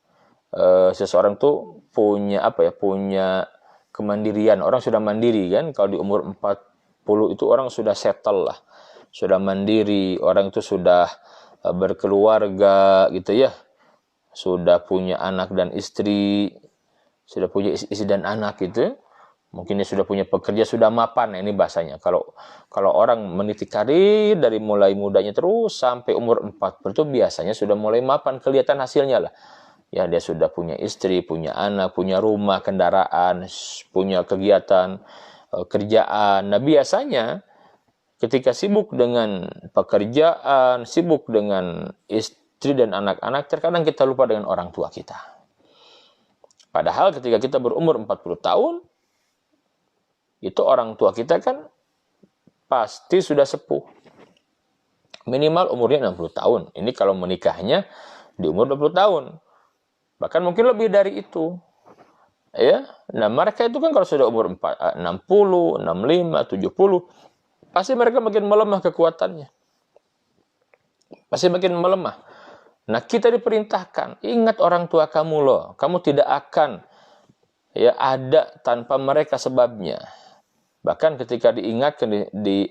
S1: seseorang tuh punya punya kemandirian. Orang sudah mandiri kan, kalau di umur 40 itu orang sudah settle lah. Sudah mandiri, orang itu sudah berkeluarga gitu ya. Sudah punya anak dan istri, sudah punya istri dan anak gitu. Mungkin dia sudah punya pekerja, sudah mapan. Nah, ini bahasanya. Kalau orang meniti karir dari mulai mudanya terus sampai umur 40 itu biasanya sudah mulai mapan, kelihatan hasilnya lah. Ya, dia sudah punya istri, punya anak, punya rumah, kendaraan, punya kegiatan, kerjaan. Nah, biasanya ketika sibuk dengan pekerjaan, sibuk dengan istri dan anak-anak, terkadang kita lupa dengan orang tua kita. Padahal ketika kita berumur 40 tahun, itu orang tua kita kan pasti sudah sepuh. Minimal umurnya 60 tahun. Ini kalau menikahnya di umur 20 tahun. Bahkan mungkin lebih dari itu. Ya. Nah, mereka itu kan kalau sudah umur 60, 65, 70, pasti mereka makin melemah kekuatannya. Pasti makin melemah. Nah, kita diperintahkan, ingat orang tua kamu loh. Kamu tidak akan ada tanpa mereka sebabnya. Bahkan ketika diingatkan di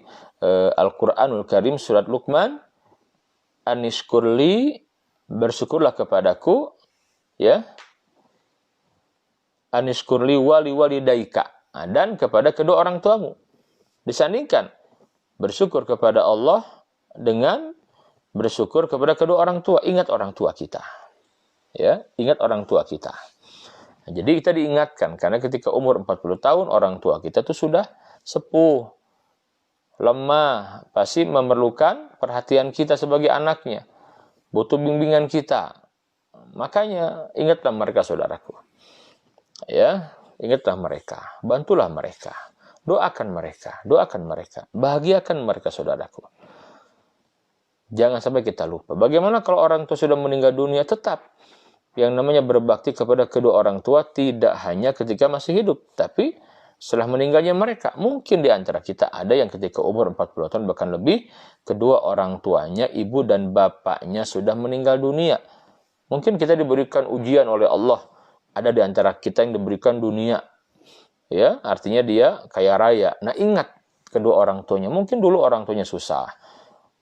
S1: Al-Quranul Karim surat Luqman, Anishkurli, bersyukurlah kepadaku, ya, Anishkurli wali walidaika, dan kepada kedua orang tuamu. Disandingkan bersyukur kepada Allah dengan bersyukur kepada kedua orang tua. Ingat orang tua kita, ya, ingat orang tua kita. Nah, jadi kita diingatkan karena ketika umur 40 tahun orang tua kita tuh sudah sepuh, lemah, pasti memerlukan perhatian kita sebagai anaknya, butuh bimbingan kita. Makanya ingatlah mereka, saudaraku. Ya, ingatlah mereka, bantulah mereka, doakan mereka, bahagiakan mereka, saudaraku. Jangan sampai kita lupa. Bagaimana kalau orang tua sudah meninggal dunia? Tetap yang namanya berbakti kepada kedua orang tua tidak hanya ketika masih hidup, tapi setelah meninggalnya mereka. Mungkin di antara kita ada yang ketika umur 40 tahun bahkan lebih, kedua orang tuanya, ibu dan bapaknya sudah meninggal dunia. Mungkin kita diberikan ujian oleh Allah. Ada di antara kita yang diberikan dunia. Ya, artinya dia kaya raya. Nah, ingat kedua orang tuanya. Mungkin dulu orang tuanya susah.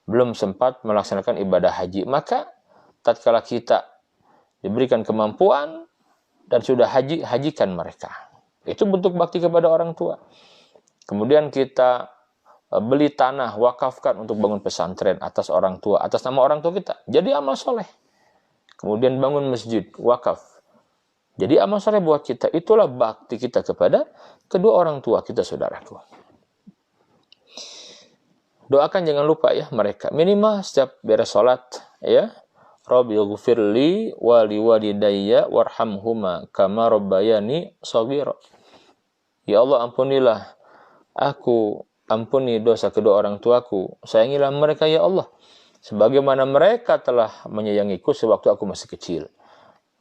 S1: Belum sempat melaksanakan ibadah haji. Maka tatkala kita diberikan kemampuan dan sudah haji, hajikan mereka. Itu bentuk bakti kepada orang tua. Kemudian kita beli tanah, wakafkan untuk bangun pesantren atas orang tua, atas nama orang tua kita. Jadi amal soleh. Kemudian bangun masjid, wakaf. Jadi amal soleh buat kita. Itulah bakti kita kepada kedua orang tua kita, saudaraku. Doakan jangan lupa ya mereka. Minimal setiap beres sholat, ya. Rabbi ghufirli wa liwalidayya warhamhuma kama rabbayani shaghira. Ya Allah, ampunilah aku, ampuni dosa kedua orang tuaku. Sayangilah mereka ya Allah, sebagaimana mereka telah menyayangiku sewaktu aku masih kecil.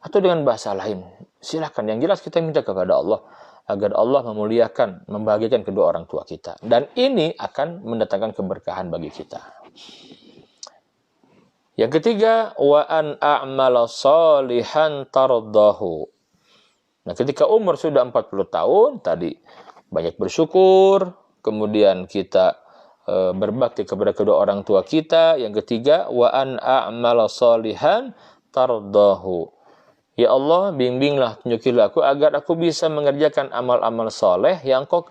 S1: Atau dengan bahasa lain, silakan. Yang jelas kita minta kepada Allah agar Allah memuliakan, membahagiakan kedua orang tua kita. Dan ini akan mendatangkan keberkahan bagi kita. Yang ketiga, wa an a'mala shalihan tardahu. Nah, ketika umur sudah 40 tahun, tadi banyak bersyukur, kemudian kita berbakti kepada kedua orang tua kita. Yang ketiga, wa an a'mala shalihan tardahu. Ya Allah, bimbinglah, tunjukilah aku agar aku bisa mengerjakan amal-amal soleh yang Kau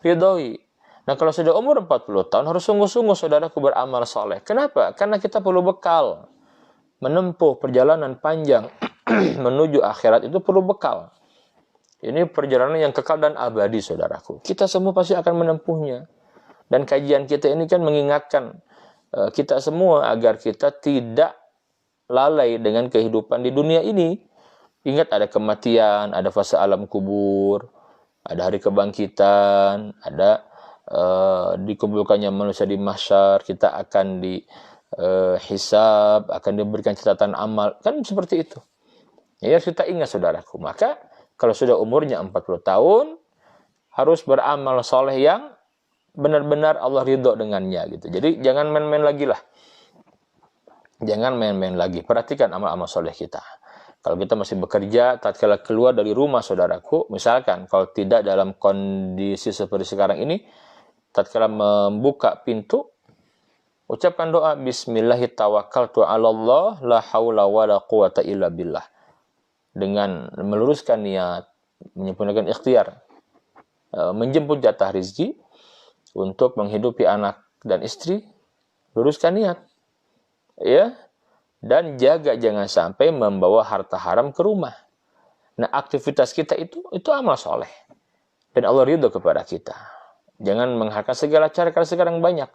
S1: ridhoi. Nah, kalau sudah umur 40 tahun, harus sungguh-sungguh saudaraku beramal soleh. Kenapa? Karena kita perlu bekal. Menempuh perjalanan panjang menuju akhirat itu perlu bekal. Ini perjalanan yang kekal dan abadi, saudaraku. Kita semua pasti akan menempuhnya. Dan kajian kita ini kan mengingatkan kita semua agar kita tidak lalai dengan kehidupan di dunia ini. Ingat ada kematian, ada fase alam kubur, ada hari kebangkitan, ada dikumpulkannya manusia di mahsyar, kita akan dihisab, akan diberikan catatan amal. Kan seperti itu. Ya, kita ingat, saudaraku. Maka kalau sudah umurnya 40 tahun, harus beramal soleh yang benar-benar Allah ridho dengannya gitu. Jadi jangan main-main lagi lah. Jangan main-main lagi. Perhatikan amal-amal soleh kita. Kalau kita masih bekerja, tatkala keluar dari rumah, saudaraku, misalkan kalau tidak dalam kondisi seperti sekarang ini, tatkala membuka pintu, ucapkan doa Bismillahirrahmanirrahim tawakkaltu 'alallah la haula wala quwata illa billah. Dengan meluruskan niat, menyempurnakan ikhtiar, menjemput jatah rizki untuk menghidupi anak dan istri, luruskan niat, ya, dan jaga jangan sampai membawa harta haram ke rumah. Nah, aktivitas kita itu amal soleh, dan Allah ridho kepada kita. Jangan menghalalkan segala cara, karena sekarang banyak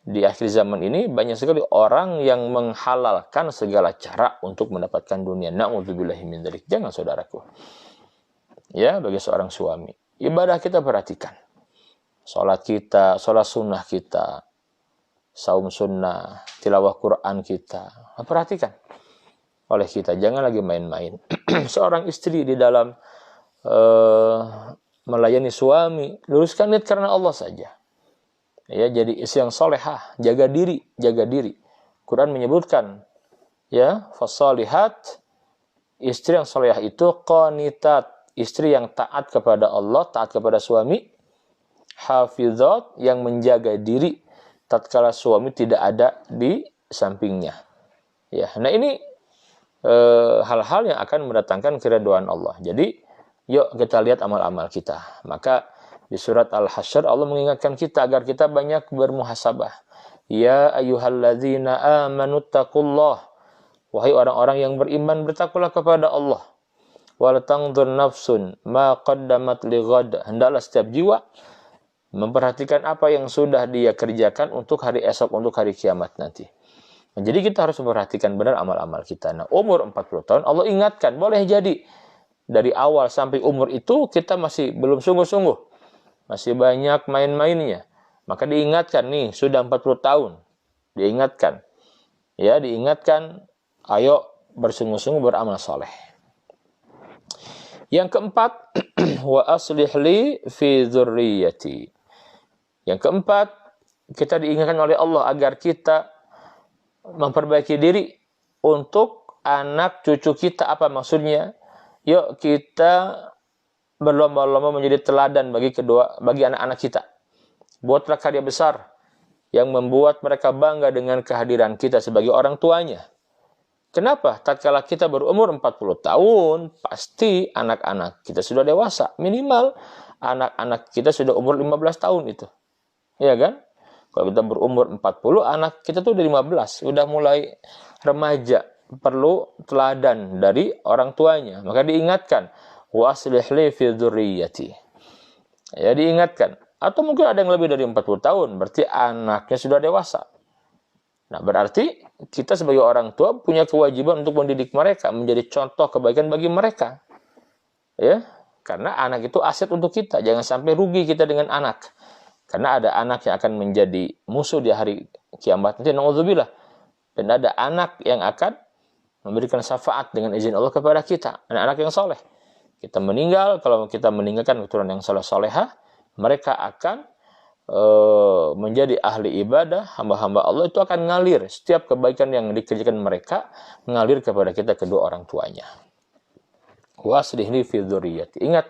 S1: di akhir zaman ini banyak sekali orang yang menghalalkan segala cara untuk mendapatkan dunia. Na'udzubillahi min dzalik. Jangan, saudaraku. Ya, bagi seorang suami, ibadah kita perhatikan. Salat kita, salat sunnah kita, saum sunnah, tilawah Quran kita. Perhatikan oleh kita, jangan lagi main-main. Seorang istri di dalam melayani suami, luruskan niat karena Allah saja. Ya, jadi istri yang solehah, jaga diri. Quran menyebutkan, ya, fasalihat, istri yang solehah itu qanitat, istri yang taat kepada Allah, taat kepada suami, hafizat, yang menjaga diri tatkala suami tidak ada di sampingnya. Ya, nah ini hal-hal yang akan mendatangkan keridhaan Allah. Jadi, yuk kita lihat amal-amal kita. Maka di surat Al-Hasyr Allah mengingatkan kita agar kita banyak bermuhasabah. Ya ayyuhalladzina amanu taqullah. Wahai orang-orang yang beriman, bertakwalah kepada Allah. Wal tanzur nafsun ma qaddamat lighad. Hendaklah setiap jiwa memperhatikan apa yang sudah dia kerjakan untuk hari esok, untuk hari kiamat nanti. Nah, jadi kita harus memperhatikan benar amal-amal kita. Nah, umur 40 tahun Allah ingatkan, boleh jadi dari awal sampai umur itu kita masih belum sungguh-sungguh. Masih banyak main-mainnya. Maka diingatkan nih, sudah 40 tahun. Diingatkan. Ya, diingatkan, ayo bersungguh-sungguh beramal soleh. Yang keempat, wa aslih li fi dzurriyyati. Yang keempat, kita diingatkan oleh Allah agar kita memperbaiki diri untuk anak cucu kita. Apa maksudnya? Yuk kita berlomba-lomba menjadi teladan bagi anak-anak kita. Buatlah karya besar yang membuat mereka bangga dengan kehadiran kita sebagai orang tuanya. Kenapa? Tatkala kita berumur 40 tahun, pasti anak-anak kita sudah dewasa. Minimal anak-anak kita sudah umur 15 tahun itu. Iya kan? Kalau kita berumur 40, anak kita tuh udah 15, udah mulai remaja, perlu teladan dari orang tuanya. Maka diingatkan, wa aslih li fi dzurriyyati. Ya, diingatkan. Atau mungkin ada yang lebih dari 40 tahun, berarti anaknya sudah dewasa. Nah, berarti kita sebagai orang tua punya kewajiban untuk mendidik mereka, menjadi contoh kebaikan bagi mereka. Ya, karena anak itu aset untuk kita. Jangan sampai rugi kita dengan anak. Karena ada anak yang akan menjadi musuh di hari kiamat nanti, na'udzubillah. Dan ada anak yang akan memberikan syafaat dengan izin Allah kepada kita. Anak-anak yang soleh. Kita meninggal, kalau kita meninggalkan keturunan yang soleh-solehah, mereka akan menjadi ahli ibadah, hamba-hamba Allah itu akan ngalir. Setiap kebaikan yang dikerjakan mereka ngalir kepada kita kedua orang tuanya. Waslihni fi dzurriyyati. Ingat,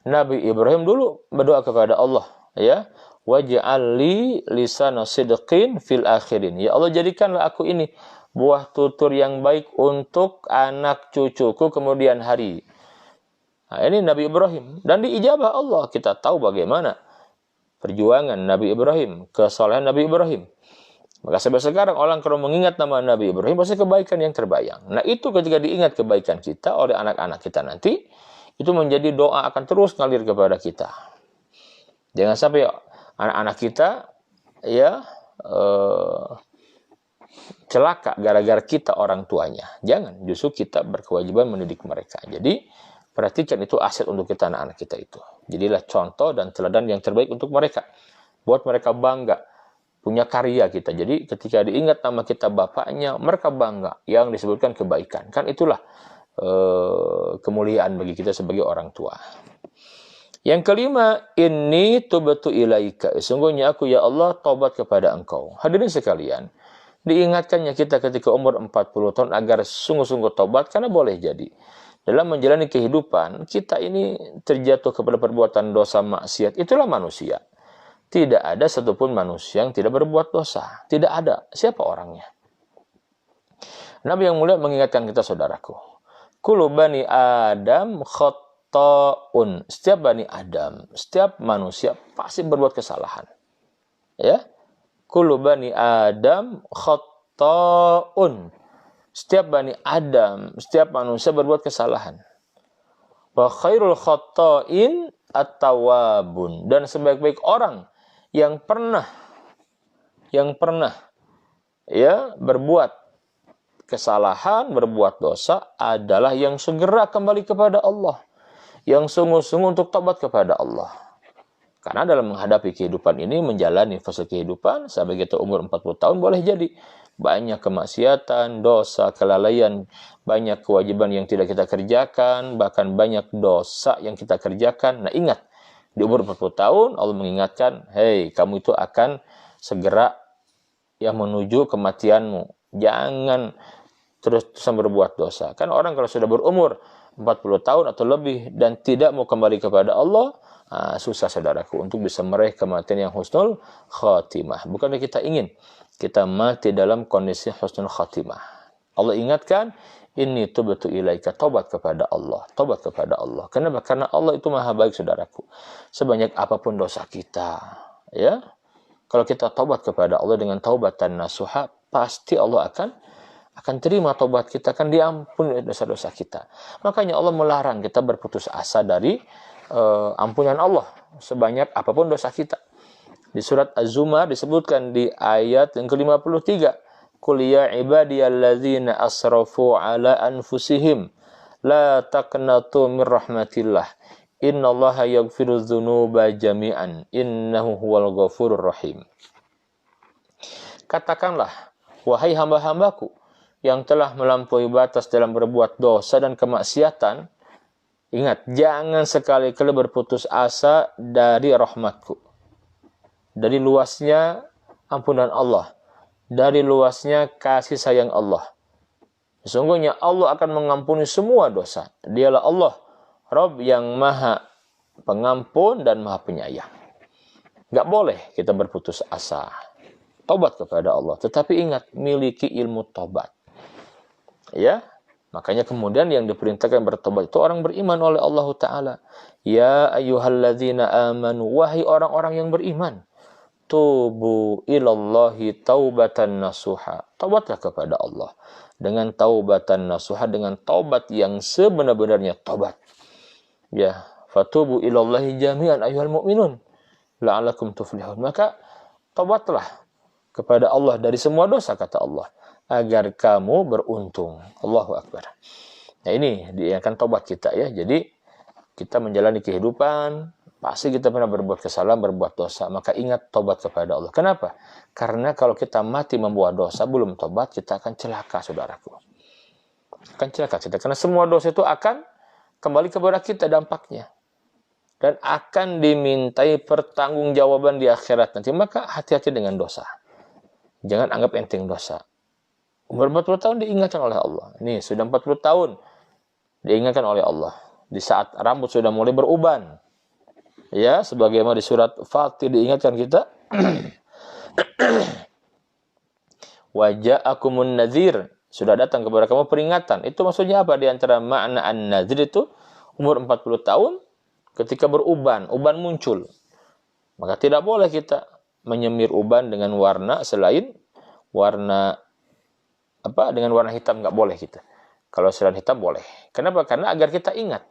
S1: Nabi Ibrahim dulu berdoa kepada Allah, ya. Waj'al li lisana sidqin fil akhirin. Ya Allah, jadikanlah aku ini buah tutur yang baik untuk anak cucuku kemudian hari. Nah, ini Nabi Ibrahim. Dan diijabah Allah. Kita tahu bagaimana perjuangan Nabi Ibrahim, kesolehan Nabi Ibrahim. Maka sampai sekarang orang kalau mengingat nama Nabi Ibrahim pasti kebaikan yang terbayang. Nah itu ketika diingat kebaikan kita oleh anak-anak kita nanti, itu menjadi doa akan terus ngalir kepada kita. Jangan sampai anak-anak kita ya celaka gara-gara kita orang tuanya. Jangan, justru kita berkewajiban mendidik mereka. Jadi perhatikan itu aset untuk kita anak-anak kita itu. Jadilah contoh dan teladan yang terbaik untuk mereka. Buat mereka bangga punya karya kita. Jadi ketika diingat nama kita bapaknya, mereka bangga yang disebutkan kebaikan. Kan itulah kemuliaan bagi kita sebagai orang tua. Yang kelima, inni tubtu ilaika. Sungguhnya aku ya Allah taubat kepada engkau. Hadirin sekalian, diingatkannya kita ketika umur 40 tahun agar sungguh-sungguh taubat, karena boleh jadi dalam menjalani kehidupan kita ini terjatuh kepada perbuatan dosa maksiat. Itulah manusia. Tidak ada satupun manusia yang tidak berbuat dosa. Tidak ada. Siapa orangnya? Nabi yang mulia mengingatkan kita, saudaraku. Kullu bani Adam khata'un. Setiap bani Adam, setiap manusia pasti berbuat kesalahan. Ya. Kullu bani Adam khata'un. Setiap bani Adam, setiap manusia berbuat kesalahan. Wa khairul khata'in at-tawwabun. Dan sebaik-baik orang yang pernah ya berbuat kesalahan, berbuat dosa adalah yang segera kembali kepada Allah, yang sungguh-sungguh untuk tobat kepada Allah. Karena dalam menghadapi kehidupan ini, menjalani fase kehidupan sampai kita umur 40 tahun, boleh jadi banyak kemaksiatan, dosa, kelalaian, banyak kewajiban yang tidak kita kerjakan, bahkan banyak dosa yang kita kerjakan. Nah ingat, di umur 40 tahun Allah mengingatkan, hei kamu itu akan segera yang menuju kematianmu. Jangan terus-terusan berbuat dosa. Kan orang kalau sudah berumur 40 tahun atau lebih dan tidak mau kembali kepada Allah, susah saudaraku untuk bisa meraih kematian yang husnul khatimah. Bukannya kita ingin kita mati dalam kondisi husnul khatimah. Allah ingatkan, inni tubtu ilaika, taubat kepada Allah, taubat kepada Allah. Kenapa? Karena Allah itu maha baik, saudaraku. Sebanyak apapun dosa kita, ya, kalau kita taubat kepada Allah dengan taubatan nasuha, pasti Allah akan terima taubat kita, akan diampuni dosa-dosa kita. Makanya Allah melarang kita berputus asa dari ampunan Allah sebanyak apapun dosa kita. Di surat Az-Zumar disebutkan di ayat yang ke-53, Qul ya ibadiyalladzina asrafu ala anfusihim la taqnatu min rahmatillah innallaha yaghfiru dzunuba jami'an innahu huwal ghafurur rahim. Katakanlah, wahai hamba-hambaku yang telah melampaui batas dalam berbuat dosa dan kemaksiatan, ingat, jangan sekali-kali berputus asa dari rahmatku, dari luasnya ampunan Allah, dari luasnya kasih sayang Allah. Sesungguhnya Allah akan mengampuni semua dosa. Dialah Allah, Rabb yang maha pengampun dan maha penyayang. Gak boleh kita berputus asa. Tobat kepada Allah. Tetapi ingat, miliki ilmu tobat. Ya, makanya kemudian yang diperintahkan bertobat itu orang beriman oleh Allah Ta'ala. Ya ayyuhalladzina amanu, wahai orang-orang yang beriman, tubu ilallahi taubatan nasuha. Taubatlah kepada Allah dengan taubatan nasuha, dengan taubat yang sebenar-benarnya taubat. Ya, fatubu ilallahi jami'an ayyuhal mu'minun la'alakum tuflihun. Maka taubatlah kepada Allah dari semua dosa, kata Allah, agar kamu beruntung. Allahu Akbar. Nah ini diingatkan taubat kita ya. Jadi kita menjalani kehidupan, pasti kita pernah berbuat kesalahan, berbuat dosa. Maka ingat taubat kepada Allah. Kenapa? Karena kalau kita mati membuat dosa, belum taubat, kita akan celaka, saudaraku. Akan celaka kita. Karena semua dosa itu akan kembali kepada kita dampaknya. dan akan dimintai pertanggungjawaban di akhirat nanti. Maka hati-hati dengan dosa. Jangan anggap enteng dosa. Umur 40 tahun diingatkan oleh Allah. Nih, sudah 40 tahun diingatkan oleh Allah. Di saat rambut sudah mulai beruban. Ya, sebagaimana di surat Fatir diingatkan kita. Waja'akumun nadhir. Sudah datang kepada kamu peringatan. Itu maksudnya apa? Di antara makna an-nadhir itu umur 40 tahun ketika beruban, uban muncul. Maka tidak boleh kita menyemir uban dengan warna selain warna dengan warna hitam, nggak boleh kita. Kalau selain hitam boleh. Kenapa? Karena agar kita ingat.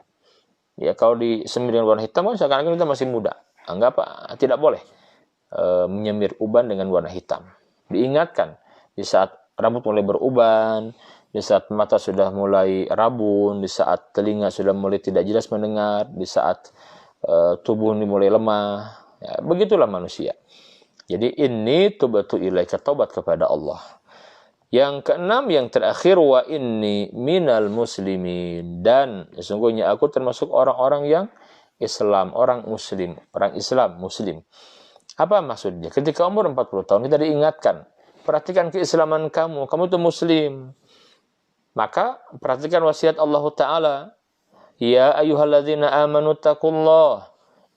S1: Ya, kalau disemir dengan warna hitam kan seakan-akan kita masih muda. Enggak apa, tidak boleh menyemir uban dengan warna hitam. Diingatkan di saat rambut mulai beruban, di saat mata sudah mulai rabun, di saat telinga sudah mulai tidak jelas mendengar, di saat tubuh ini mulai lemah. Ya, begitulah manusia. Jadi ini tubatu ilaika, taubat kepada Allah. Yang keenam, yang terakhir, wa inni minal muslimin, dan sesungguhnya aku termasuk orang-orang yang Islam, orang muslim, orang Islam muslim. Apa maksudnya? Ketika umur 40 tahun kita diingatkan, perhatikan keislaman kamu itu muslim. Maka perhatikan wasiat Allah Ta'ala. Ya ayyuhalladzina amanu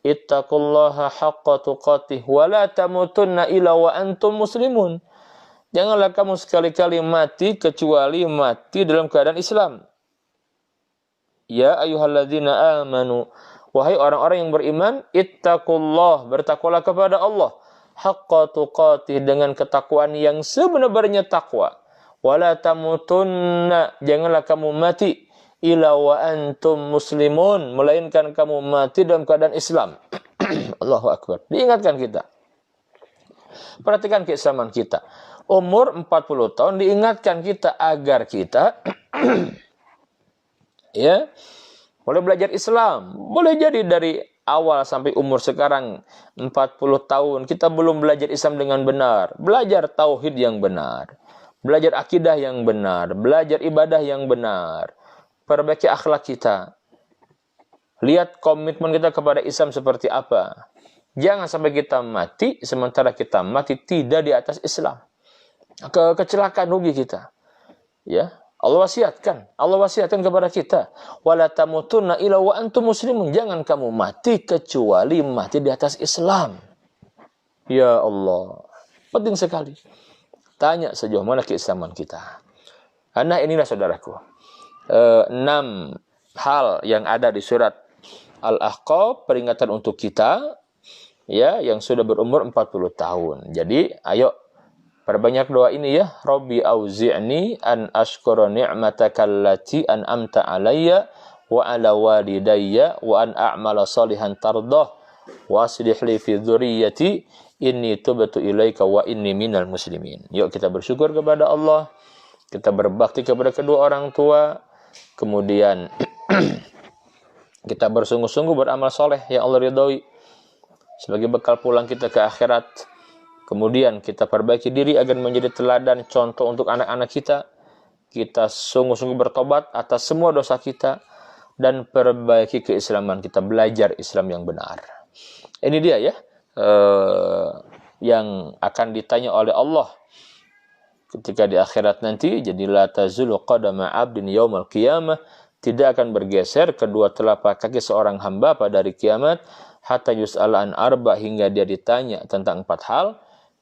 S1: ittaqullaha haqqa tuqatih wa la tamutunna illa wa antum muslimun. Janganlah kamu sekali-kali mati kecuali mati dalam keadaan Islam. Ya ayyuhalladzina amanu, wahai orang-orang yang beriman, ittaqullah, bertakwalah kepada Allah, haqqa tuqatih, dengan ketakwaan yang sebenar-benarnya takwa. Wala tamutunna, janganlah kamu mati illa wa antum muslimun, melainkan kamu mati dalam keadaan Islam. Allahu Akbar. Diingatkan kita. Perhatikan keislaman kita. Umur 40 tahun diingatkan kita agar kita ya mulai belajar Islam. Boleh jadi dari awal sampai umur sekarang 40 tahun kita belum belajar Islam dengan benar. Belajar tauhid yang benar, belajar akidah yang benar, belajar ibadah yang benar, perbaiki akhlak kita. Lihat komitmen kita kepada Islam seperti apa. Jangan sampai kita mati sementara kita mati tidak di atas Islam. Kecelakaan rugi kita. Ya, Allah wasiatkan kepada kita, wala tamutunna illa wa antum muslimun, jangan kamu mati kecuali mati di atas Islam. Ya Allah, penting sekali. Tanya sejauh mana keislaman kita. Karena inilah saudaraku, 6 hal yang ada di surat Al-Ahqaf, peringatan untuk kita ya yang sudah berumur 40 tahun. Jadi ayo perbanyak doa ini ya. Rabbi auzi'ni an ashkura ni'mataka allati an'amta alayya wa ala walidayya wa an a'mala salihan tardah wa aslih li fi dzurriyyati inni tubtu ilaika wa inni minal muslimin. Yuk kita bersyukur kepada Allah, kita berbakti kepada kedua orang tua, kemudian kita bersungguh-sungguh beramal soleh yang Allah ridhoi sebagai bekal pulang kita ke akhirat. Kemudian kita perbaiki diri agar menjadi teladan contoh untuk anak-anak kita. Kita sungguh-sungguh bertobat atas semua dosa kita dan perbaiki keislaman kita, belajar Islam yang benar. Ini dia ya yang akan ditanya oleh Allah ketika di akhirat nanti. Jadi la tazulu qadama 'abdin yaumal qiyamah, tidak akan bergeser kedua telapak kaki seorang hamba pada hari kiamat, hatta yus'ala an arba, hingga dia ditanya tentang 4 hal.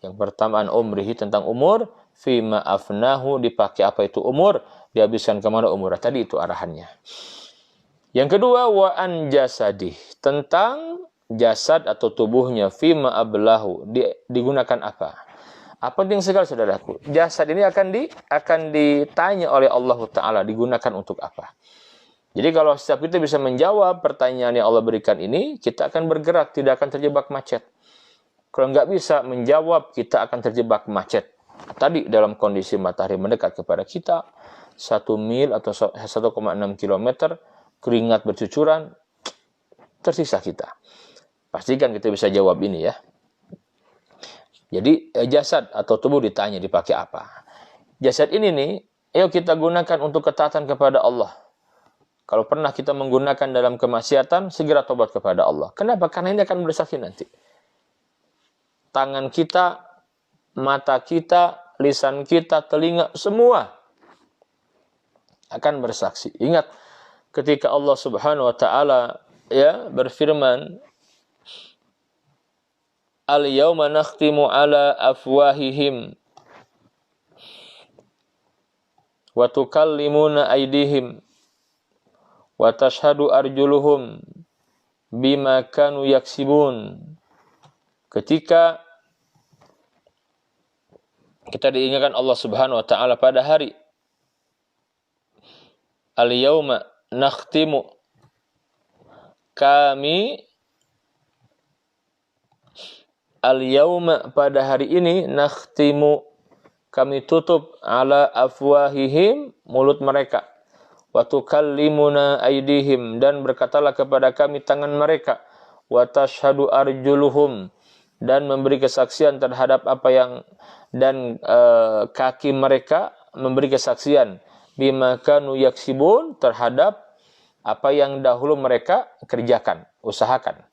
S1: Yang pertama an umrihi, tentang umur, fima afnahu, dipakai apa itu umur, dihabiskan kemana umur. Tadi itu arahannya. Yang kedua wa an jasadih, tentang jasad atau tubuhnya, fima ablahu, digunakan apa. Apa penting sekali saudaraku, jasad ini akan ditanya oleh Allah Ta'ala, digunakan untuk apa. Jadi kalau setiap kita bisa menjawab pertanyaan yang Allah berikan ini, kita akan bergerak, tidak akan terjebak macet. Kalau nggak bisa menjawab, kita akan terjebak macet. Tadi dalam kondisi matahari mendekat kepada kita, 1 mil atau 1,6 km, keringat bercucuran, tersisa kita. Pastikan kita bisa jawab ini ya. Jadi jasad atau tubuh ditanya dipakai apa. Jasad ini nih, ayo kita gunakan untuk ketaatan kepada Allah. Kalau pernah kita menggunakan dalam kemaksiatan, segera tobat kepada Allah. Kenapa? Karena ini akan bersaksi nanti. Tangan kita, mata kita, lisan kita, telinga, semua akan bersaksi. Ingat, ketika Allah Subhanahu wa taala ya berfirman, "Al-yauma nakhtimu ala afwahihim wa tukallimuna aydihim wa tashhadu arjuluhum bima kanu yaksibun." Ketika kita diingatkan Allah Subhanahu wa taala pada hari al-yauma nakhtimu, kami al-yauma pada hari ini, nakhtimu kami tutup, ala afwahihim mulut mereka, wa tukallimuna aydihim dan berkatalah kepada kami tangan mereka, wa tashhadu arjuluhum dan memberi kesaksian terhadap apa yang, dan kaki mereka memberi kesaksian, bima kanu yaksibun terhadap apa yang dahulu mereka kerjakan, usahakan.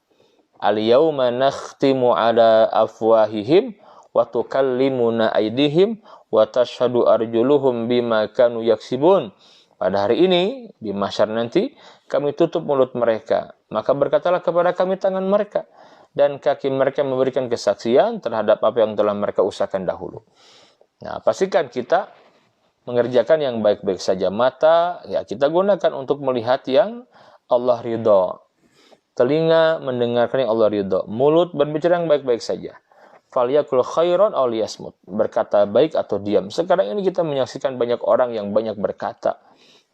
S1: Al-yauma nakhtimu ala afwahihim wa tukallimuna aydihim wa tashhadu arjuluhum bima kanu yaksibun. Pada hari ini di mahsyar nanti kami tutup mulut mereka, maka berkatalah kepada kami tangan mereka, dan kaki mereka memberikan kesaksian terhadap apa yang telah mereka usahakan dahulu. Nah, pastikan kita mengerjakan yang baik-baik saja. Mata ya kita gunakan untuk melihat yang Allah ridho. Telinga mendengarkan yang Allah ridho. Mulut berbicara yang baik-baik saja. Falyakul khairan aw liyasmut, berkata baik atau diam. Sekarang ini kita menyaksikan banyak orang yang banyak berkata,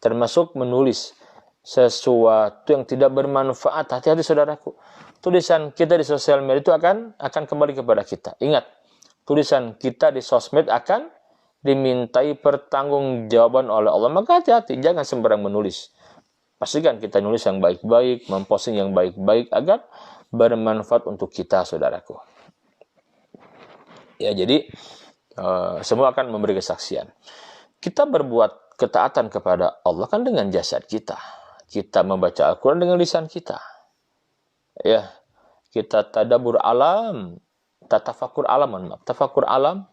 S1: termasuk menulis sesuatu yang tidak bermanfaat. Hati-hati saudaraku. Tulisan kita di sosial media itu akan kembali kepada kita. Ingat, tulisan kita di sosmed akan dimintai pertanggungjawaban oleh Allah. Maka hati-hati, jangan sembarang menulis. Pastikan kita nulis yang baik-baik, memposting yang baik-baik agar bermanfaat untuk kita, saudaraku. Ya, jadi semua akan memberi kesaksian. Kita berbuat ketaatan kepada Allah kan dengan jasad kita. Kita membaca Al-Quran dengan lisan kita. Ya, kita tadabbur alam, tafakur alam, tafakur alam.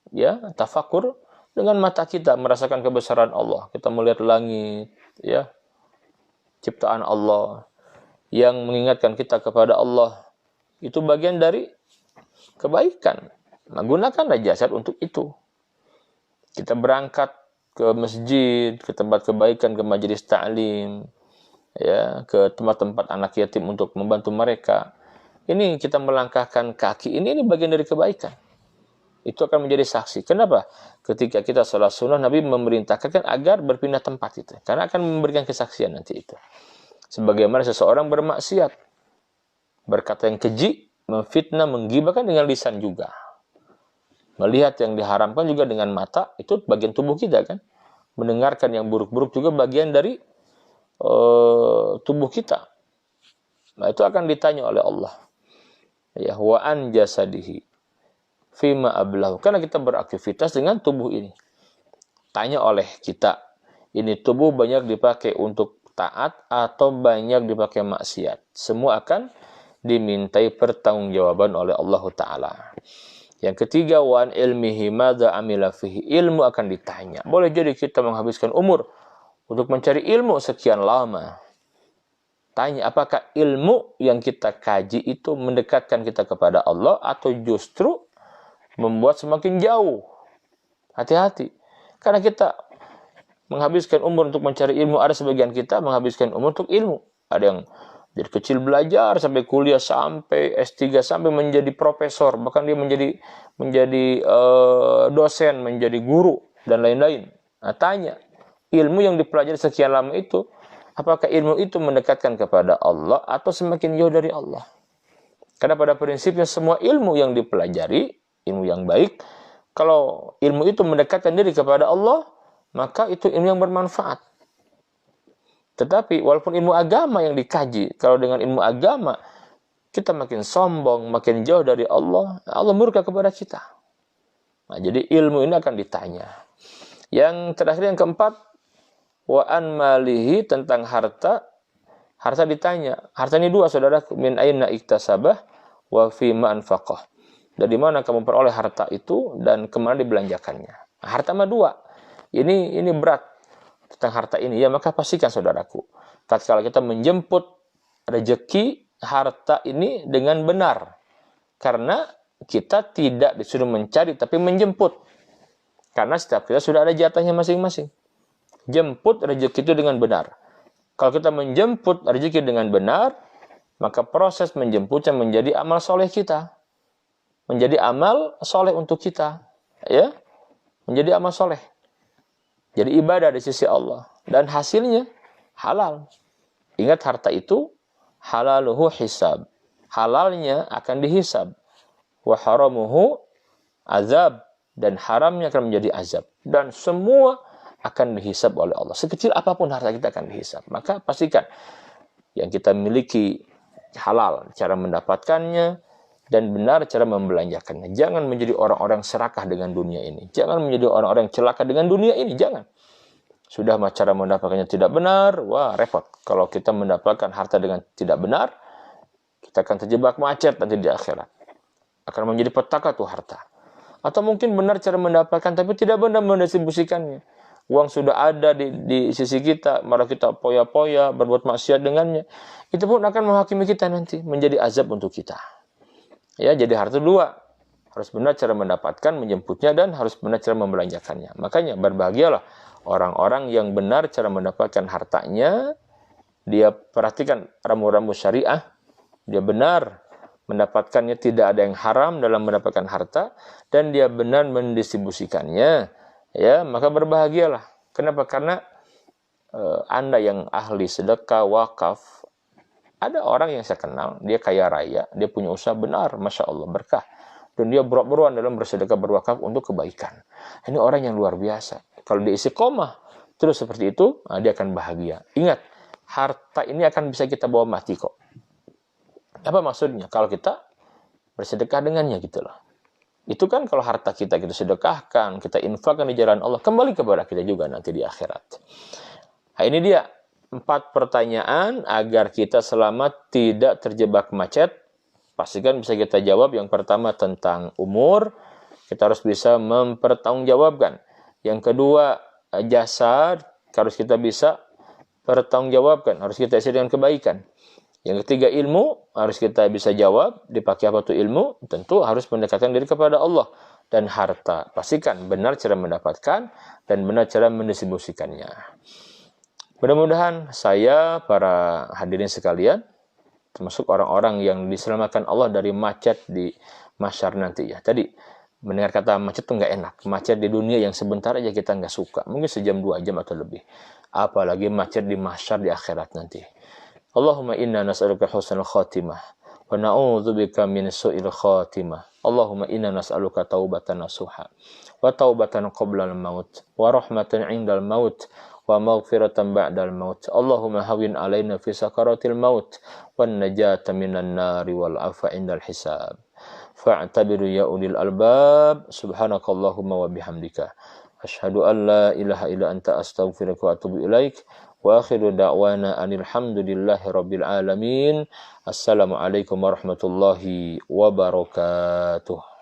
S1: Ya, tafakur dengan mata kita merasakan kebesaran Allah. Kita melihat langit, ya, ciptaan Allah yang mengingatkan kita kepada Allah. Itu bagian dari kebaikan. Menggunakanlah jasad untuk itu. Kita berangkat ke masjid, ke tempat kebaikan, ke majelis ta'lim, ya, ke tempat-tempat anak yatim untuk membantu mereka. Ini kita melangkahkan kaki, ini bagian dari kebaikan. Itu akan menjadi saksi. Kenapa? Ketika kita sholat sunnah, Nabi memerintahkan agar berpindah tempat itu. Karena akan memberikan kesaksian nanti itu. Sebagaimana seseorang bermaksiat, berkata yang keji, memfitnah, menggibahkan dengan lisan juga. Melihat yang diharamkan juga dengan mata, itu bagian tubuh kita kan. Mendengarkan yang buruk-buruk juga bagian dari tubuh kita. Nah, itu akan ditanya oleh Allah. Ya, wa an jasadihi fima ablahu. Karena kita beraktivitas dengan tubuh ini. Tanya oleh kita, ini tubuh banyak dipakai untuk taat atau banyak dipakai maksiat. Semua akan dimintai pertanggungjawaban oleh Allah Ta'ala. Yang ketiga, wa an ilmihi madza amila fihi. Ilmu akan ditanya. Boleh jadi kita menghabiskan umur untuk mencari ilmu sekian lama. Tanya, apakah ilmu yang kita kaji itu mendekatkan kita kepada Allah atau justru membuat semakin jauh? Hati-hati. Karena kita menghabiskan umur untuk mencari ilmu, ada sebagian kita menghabiskan umur untuk ilmu. Ada yang dari kecil belajar sampai kuliah, sampai S3, sampai menjadi profesor, bahkan dia menjadi dosen, menjadi guru dan lain-lain. Nah, tanya, ilmu yang dipelajari sekian lama itu, apakah ilmu itu mendekatkan kepada Allah atau semakin jauh dari Allah? Karena pada prinsipnya semua ilmu yang dipelajari, ilmu yang baik, kalau ilmu itu mendekatkan diri kepada Allah, maka itu ilmu yang bermanfaat. Tetapi walaupun ilmu agama yang dikaji, kalau dengan ilmu agama kita makin sombong, makin jauh dari Allah, Allah murka kepada kita. Nah, jadi ilmu ini akan ditanya. Yang terakhir, yang keempat, wa an malihi, tentang harta. Harta ditanya. Harta ini dua, saudara. Min aina iktasabah wa fima anfaqah. Dari mana kamu peroleh harta itu dan kemana dibelanjakannya. Nah, harta mah dua. Ini berat tentang harta ini. Ya, maka pastikan, saudaraku, tatkala kita menjemput rezeki harta ini dengan benar. Karena kita tidak disuruh mencari, tapi menjemput. Karena setiap kita sudah ada jatahnya masing-masing. Jemput rezeki itu dengan benar. Kalau kita menjemput rezeki dengan benar, maka proses menjemputnya menjadi amal soleh kita. Menjadi amal soleh untuk kita. Ya, menjadi amal soleh. Jadi ibadah di sisi Allah. Dan hasilnya halal. Ingat, harta itu halaluhu hisab. Halalnya akan dihisab. Wa haramuhu azab. Dan haramnya akan menjadi azab. Dan semua akan dihisab oleh Allah. Sekecil apapun harta kita akan dihisab. Maka pastikan yang kita miliki halal cara mendapatkannya, dan benar cara membelanjakannya. Jangan menjadi orang-orang serakah dengan dunia ini. Jangan menjadi orang-orang celaka dengan dunia ini. Jangan. Sudah cara mendapatkannya tidak benar, wah repot. Kalau kita mendapatkan harta dengan tidak benar, kita akan terjebak macet nanti di akhirat. Akan menjadi petaka tuh harta. Atau mungkin benar cara mendapatkan, tapi tidak benar mendistribusikannya. Uang sudah ada di sisi kita, malah kita poya-poya, berbuat maksiat dengannya. Itu pun akan menghakimi kita nanti, menjadi azab untuk kita. Ya, jadi harta dua. Harus benar cara mendapatkan, menjemputnya, dan harus benar cara membelanjakannya. Makanya berbahagialah orang-orang yang benar cara mendapatkan hartanya. Dia perhatikan rambu-rambu syariah. Dia benar mendapatkannya, tidak ada yang haram dalam mendapatkan harta, dan dia benar mendistribusikannya. Ya, maka berbahagialah. Kenapa? Karena Anda yang ahli sedekah, wakaf. Ada orang yang saya kenal, dia kaya raya, dia punya usaha benar, Masya Allah, berkah. Dan dia berok-beruan dalam bersedekah, berwakaf untuk kebaikan. Ini orang yang luar biasa. Kalau dia istiqomah terus seperti itu, dia akan bahagia. Ingat, harta ini akan bisa kita bawa mati kok. Apa maksudnya? Kalau kita bersedekah dengannya gitu loh. Itu kan kalau harta kita sedekahkan, kita infakkan di jalan Allah, kembali kepada kita juga nanti di akhirat. Nah, ini dia 4 pertanyaan agar kita selamat tidak terjebak macet. Pastikan bisa kita jawab. Yang pertama tentang umur, kita harus bisa mempertanggungjawabkan. Yang kedua, jasa harus kita bisa pertanggungjawabkan, harus kita isi dengan kebaikan. Yang ketiga, ilmu harus kita bisa jawab. Dipakai apa itu ilmu? Tentu harus mendekatkan diri kepada Allah. Dan harta, pastikan benar cara mendapatkan dan benar cara mendistribusikannya. Mudah-mudahan saya, para hadirin sekalian, termasuk orang-orang yang diselamatkan Allah dari macet di mahsyar nanti ya. Tadi mendengar kata macet itu nggak enak. Macet di dunia yang sebentar aja kita nggak suka. Mungkin sejam 2 jam atau lebih. Apalagi macet di mahsyar di akhirat nanti. Allahumma inna nas'aluka husnul khatimah wa na'udzubika min su'il khatimah. Allahumma inna nas'aluka taubatan nasuha wa taubatan qabla al-maut wa rahmatan 'indal maut wa maghfiratan ba'dal maut. Allahumma hawin alaina fi sakaratil maut wan najata minan nari wal afa 'indal hisab. Fa'tabiru ya ulil albab. Subhanakallahumma wa bihamdika asyhadu an la ilaha illa anta astaghfiruka wa atubu ilaik. Wa akhiru da'wana anil hamdulillahi rabbil alamin. Assalamualaikum warahmatullahi wabarakatuh.